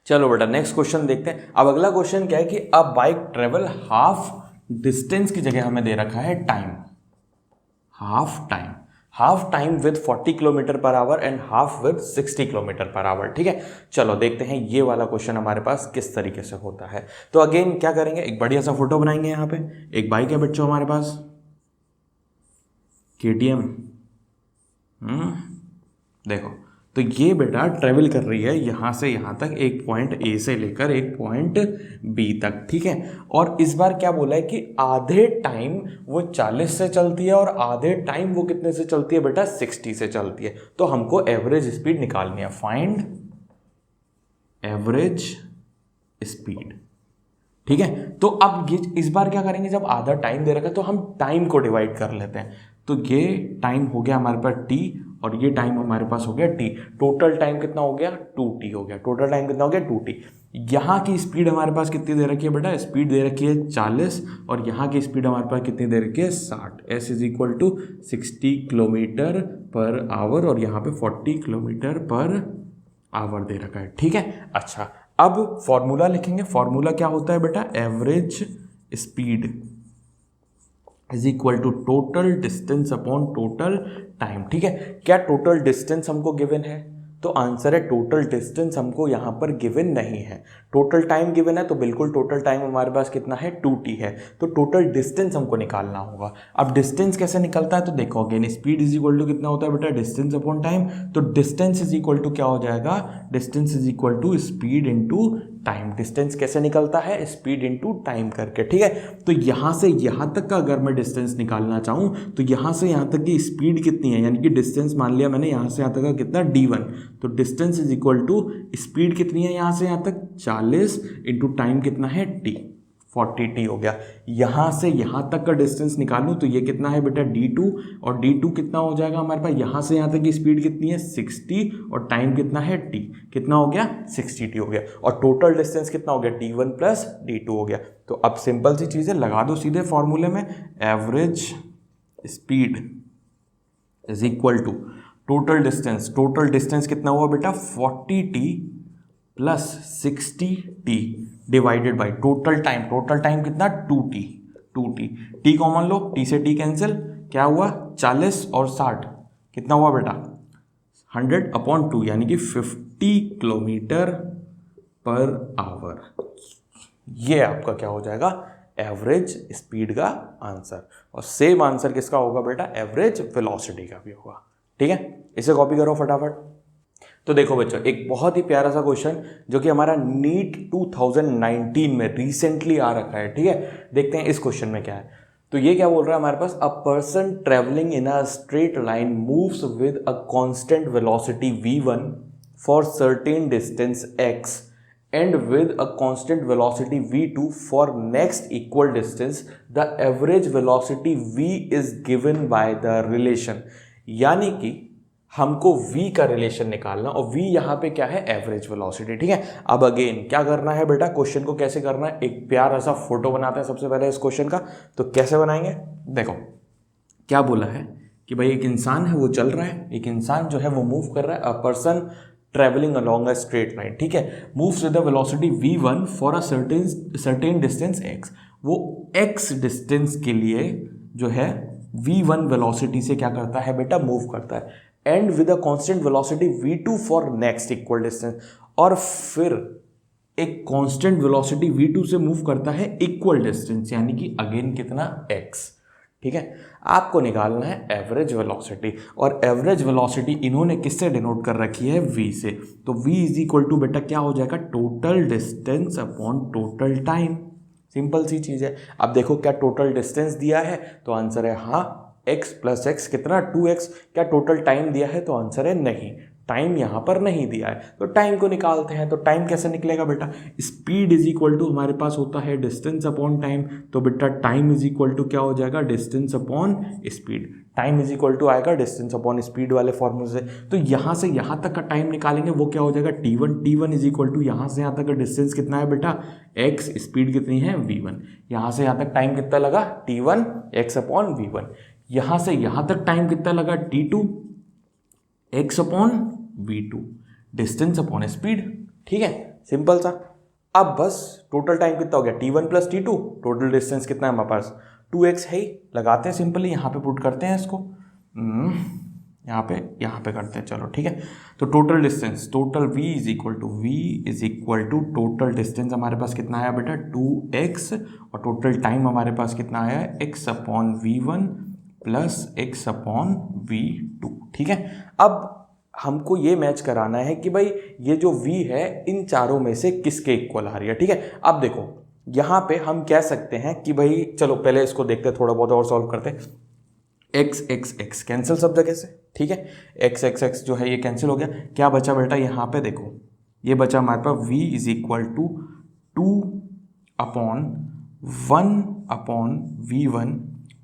Speaker 1: चलो बेटा, नेक्स्ट क्वेश्चन देखते हैं. अब अगला क्वेश्चन क्या है कि अब बाइक ट्रेवल हाफ डिस्टेंस की जगह हमें दे रखा है time, half time with 40 kilometre per our and half with 60 kilometre per our. ठीक है, चलो देखते हैं ये वाला क्वेश्चन हमारे पास किस तरीके से होता है. तो अगेन क्या करेंगे, एक बढ़िया सा फोटो बनाएंगे. यहाँ पे एक बाइक है बच्चों हमारे पास, KTM. देखो, तो ये बेटा ट्रेवल कर रही है यहाँ से यहाँ तक, एक पॉइंट A से लेकर एक पॉइंट B तक. ठीक है, और इस बार क्या बोला है कि आधे टाइम वो 40 से चलती है और आधे टाइम वो कितने से चलती है बेटा, 60 से चलती है. तो हमको एवरेज स्पीड निकालनी है. Find average speed. ठीक है, तो अब ये इस बार क्या करेंगे, जब आधा टाइम दे रखा है तो हम टाइम को डिवाइड कर लेते हैं. तो ये टाइम हो गया हमारे पास T और ये टाइम हमारे पास हो गया t। टोटल टाइम कितना हो गया 2t हो गया। टोटल टाइम कितना हो गया 2t। यहाँ की स्पीड हमारे पास कितनी दे रखी है बेटा, स्पीड दे रखी है 40 और यहाँ की स्पीड हमारे पास कितनी दे रखी है 60। s is equal to 60 kilometre per hour और यहाँ पे 40 किलोमीटर पर आवर दे रखा है। ठीक है, अच्छा अब फॉर्मूला लिखेंगे। फॉर्मूला क्या होता है बेटा, average speed is equal to total distance upon total time. ठीक है, क्या टोटल डिस्टेंस हमको गिवन है, तो आंसर है टोटल डिस्टेंस हमको यहाँ पर गिवन नहीं है। टोटल टाइम गिवन है तो बिल्कुल टोटल टाइम हमारे पास कितना है 2t है, तो टोटल डिस्टेंस हमको निकालना होगा। अब डिस्टेंस कैसे निकलता है तो देखो again, speed is equal to कितना होता है बेटा, डिस्टेंस अपॉन टाइम। तो डिस्टेंस इज इक्वल टू क्या हो जाएगा, distance is equal to speed into time. Distance कैसे निकलता है, स्पीड इनटू टाइम करके। ठीक है, तो यहाँ से यहाँ तक का अगर मैं डिस्टेंस निकालना चाहूँ तो यहाँ से यहाँ तक की स्पीड कितनी है, यानी कि डिस्टेंस मान लिया मैंने यहाँ से यहाँ तक का कितना d1, तो distance is equal to speed कितनी है यहाँ से यहाँ तक 40 इंटू टाइम कितना है t, 40t हो गया। यहाँ से यहाँ तक का डिस्टेंस निकालूं तो ये कितना है बेटा d2, और d2 कितना हो जाएगा हमारे पास, यहाँ से यहाँ तक की स्पीड कितनी है 60 और टाइम कितना है t, कितना हो गया 60t हो गया। और टोटल डिस्टेंस कितना हो गया d1 प्लस d2 हो गया। तो अब सिंपल सी चीज़ें लगा दो सीधे फॉर्मूले में, average speed is equal to total distance. Total distance कितना हुआ बेटा 40t plus 60t divided by total time. Total time कितना 2t, t कॉमन लो, t से t कैंसिल, क्या हुआ 40 और 60 कितना हुआ बेटा 100/2 यानी कि 50 किलोमीटर पर आवर। ये आपका क्या हो जाएगा एवरेज स्पीड का आंसर। और सेम आंसर किसका होगा बेटा, एवरेज वेलोसिटी का भी होगा। ठीक है, इसे कॉपी करो फटाफट। तो देखो बच्चों, एक बहुत ही प्यारा सा क्वेश्चन जो कि हमारा नीट 2019 में रिसेंटली आ रखा है। ठीक है, देखते हैं इस क्वेश्चन में क्या है। तो ये क्या बोल रहा है हमारे पास, a person travelling in a straight line moves with a constant velocity v1 for certain distance x and with a constant velocity v2 for next equal distance, the average velocity v is given by the relation। यानी कि हमको v का relation निकालना, और v यहाँ पे क्या है एवरेज वेलोसिटी। ठीक है, अब अगेन क्या करना है बेटा, क्वेश्चन को कैसे करना है, एक प्यारा सा फोटो बनाते हैं सबसे पहले इस क्वेश्चन का। तो कैसे बनाएंगे, देखो क्या बोला है कि भाई एक इंसान है वो चल रहा है, एक इंसान जो है वो मूव कर रहा है, अ person travelling along a straight line. ठीक है, moves with the velocity v1 for a certain distance x। वो x डिस्टेंस के लिए जो है v1 वेलोसिटी से क्या करता है बेटा, मूव करता है, and with a constant velocity v2 for next equal distance. और फिर एक कांस्टेंट वेलोसिटी v2 से मूव करता है इक्वल डिस्टेंस, यानी कि अगेन कितना x। ठीक है, आपको निकालना है एवरेज वेलोसिटी, और एवरेज वेलोसिटी इन्होंने किससे डिनोट कर रखी है, v से। तो v इज इक्वल टू बेटा क्या हो जाएगा, total distance upon total time. Simple सी चीज है। अब देखो क्या टोटल डिस्टेंस दिया है, तो आंसर है हाँ x प्लस एक्स कितना 2x। क्या टोटल टाइम दिया है, तो आंसर है नहीं, टाइम यहाँ पर नहीं दिया है। तो टाइम को निकालते हैं। तो टाइम कैसे निकलेगा बेटा, स्पीड इज इक्वल टू हमारे पास होता है डिस्टेंस अपॉन टाइम। तो बेटा टाइम इज इक्वल टू क्या हो जाएगा, distance upon speed. Time is equal to आएगा डिस्टेंस अपॉन स्पीड वाले फॉर्मूले से। तो यहाँ से यहाँ तक का टाइम निकालेंगे, वो क्या हो जाएगा t1 इज इक्वल टू यहाँ से यहाँ तक का डिस्टेंस कितना है बेटा x, स्पीड कितनी है v1। यहाँ से यहाँ तक टाइम कितना लगा t1 x अपॉन v1। यहाँ से यहाँ तक टाइम कितना लगा t2 x upon v2, distance upon speed. ठीक है, सिंपल सा। अब बस टोटल टाइम कितना हो गया t1 plus t2, total distance कितना है हमारे पास 2x है ही, लगाते हैं सिंपली, यहाँ पे पुट करते हैं इसको, यहाँ पे करते हैं, चलो ठीक है। तो total distance, total v is equal to total distance हमारे पास कितना आया बेटा 2x, और टोटल टाइम हमारे पास कितना आया x upon v1 plus x upon v2। ठीक है, अब हमको ये मैच कराना है कि भाई ये जो v है इन चारों में से किसके इक्वल आ रही है। ठीक है, अब देखो यहाँ पे हम कह सकते हैं कि भाई चलो पहले इसको देखते हैं, थोड़ा बहुत और सॉल्व करते हैं। x कैंसिल सब जगह से। ठीक है, x जो है ये कैंसिल हो गया। क्या बचा बेटा, यहाँ पे देखो ये बचा हमारे पास v is equal to 2 upon 1 upon v1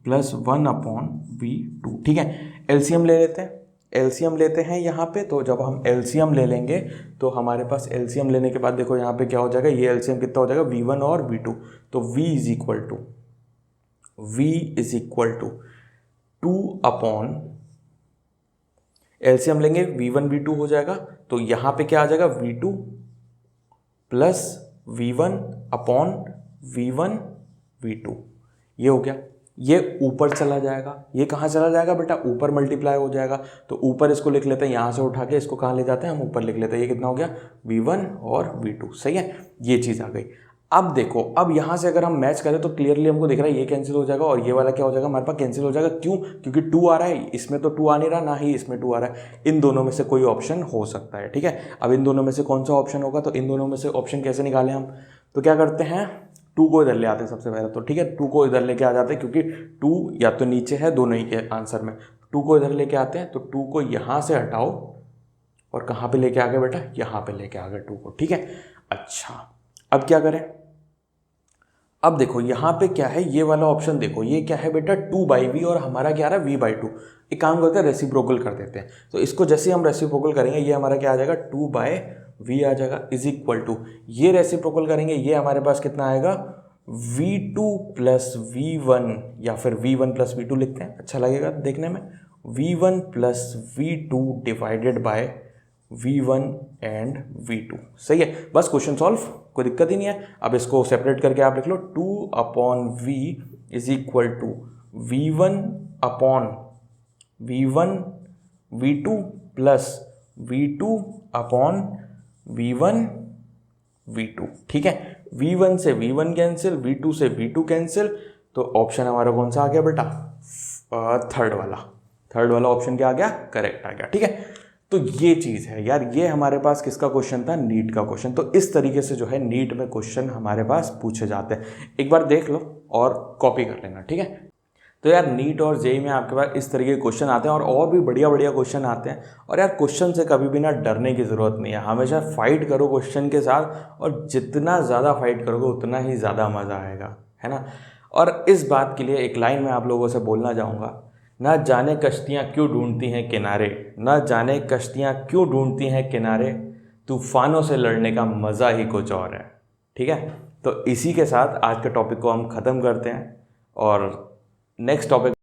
Speaker 1: plus 1 upon v2। ठीक है, एलसीएम ले लेते हैं। एलसीएम लेते हैं यहाँ पे, तो जब हम एलसीएम ले लेंगे तो हमारे पास एलसीएम लेने के बाद देखो यहाँ पे क्या हो जाएगा, ये एलसीएम कितना हो जाएगा V1 और V2, तो V is equal to 2 upon, LCM लेंगे V1 V2 हो जाएगा, तो यहाँ पे क्या आ जाएगा V2 plus V1 upon V1 V2, ये हो गया। ये ऊपर चला जाएगा, ये कहाँ चला जाएगा बेटा, ऊपर मल्टीप्लाई हो जाएगा, तो ऊपर इसको लिख लेते हैं, यहाँ से उठा के इसको कहाँ ले जाते हैं हम, ऊपर लिख लेते हैं। ये कितना हो गया V1 और V2, सही है, ये चीज़ आ गई। अब देखो, अब यहाँ से अगर हम मैच करें तो क्लियरली हमको दिख रहा है ये कैंसिल हो जाएगा और ये वाला क्या हो जाएगा हमारे पास, कैंसिल हो जाएगा। क्यों? क्योंकि 2 आ रहा है, इसमें तो 2 आ नहीं रहा, ना ही इसमें 2 आ रहा है। इन दोनों में से कोई ऑप्शन हो सकता है, ठीक है। अब इन दोनों में से कौन सा ऑप्शन होगा, तो इन दोनों में से ऑप्शन कैसे निकालें हम, तो क्या करते हैं, 2 को इधर ले आते हैं सबसे पहले, तो ठीक है 2 को इधर लेके आ जाते हैं, क्योंकि 2 या तो नीचे है दोनों ही के आंसर में, 2 को इधर लेके आते हैं, तो 2 को यहाँ से हटाओ और कहाँ पे लेके आ गए बेटा, यहाँ पे लेके आ गए 2 को, ठीक है। अच्छा, अब क्या करें, अब देखो यहाँ पे क्या है, ये वाला ऑप्शन देखो, ये क्या है बेटा 2/v और हमारा क्या आ रहा है v/2। एक काम करते हैं, रेसिप्रोकल कर देते हैं, तो इसको जैसे हम रेसिप्रोकल करेंगे ये हमारा क्या आ जाएगा 2/v आ जाएगा, इज इक्वल टू, ये रेसिप्रोकल करेंगे ये हमारे पास कितना आएगा v2 प्लस v1, या फिर v1 प्लस v2 लिखते हैं, अच्छा लगेगा देखने में, v1 plus v2 divided by v1 and v2, सही है। बस क्वेश्चन सॉल्व, कोई दिक्कत ही नहीं है। अब इसको सेपरेट करके आप लिख लो, 2 upon v is equal to v1 upon v1 v2 plus v2 upon v1 v2, ठीक है। v1 से v1 कैंसिल, v2 से v2 कैंसिल, तो ऑप्शन हमारा कौन सा आ गया बेटा, थर्ड वाला ऑप्शन क्या आ गया, करेक्ट आ गया, ठीक है। तो ये चीज़ है यार, ये हमारे पास किसका क्वेश्चन था, नीट का क्वेश्चन। तो इस तरीके से जो है नीट में क्वेश्चन हमारे पास पूछे जाते हैं, एक बार देख लो और कॉपी कर लेना, ठीक है। तो यार नीट और जेईई में आपके पास इस तरीके के क्वेश्चन आते हैं और भी बढ़िया क्वेश्चन आते हैं। और यार क्वेश्चन से कभी भी ना डरने की ज़रूरत नहीं है, हमेशा फाइट करो क्वेश्चन के साथ, और जितना ज़्यादा फाइट करोगे उतना ही ज़्यादा मज़ा आएगा, है ना। और इस बात के लिए एक लाइन मैं आप लोगों से बोलना चाहूँगा, ना जाने कश्तियाँ क्यों ढूंढती हैं किनारे, ना जाने कश्तियाँ क्यों ढूंढती हैं किनारे, तूफानों से लड़ने का मज़ा ही कुछ और है, ठीक है। तो इसी के साथ आज के टॉपिक को हम ख़त्म करते हैं और नेक्स्ट टॉपिक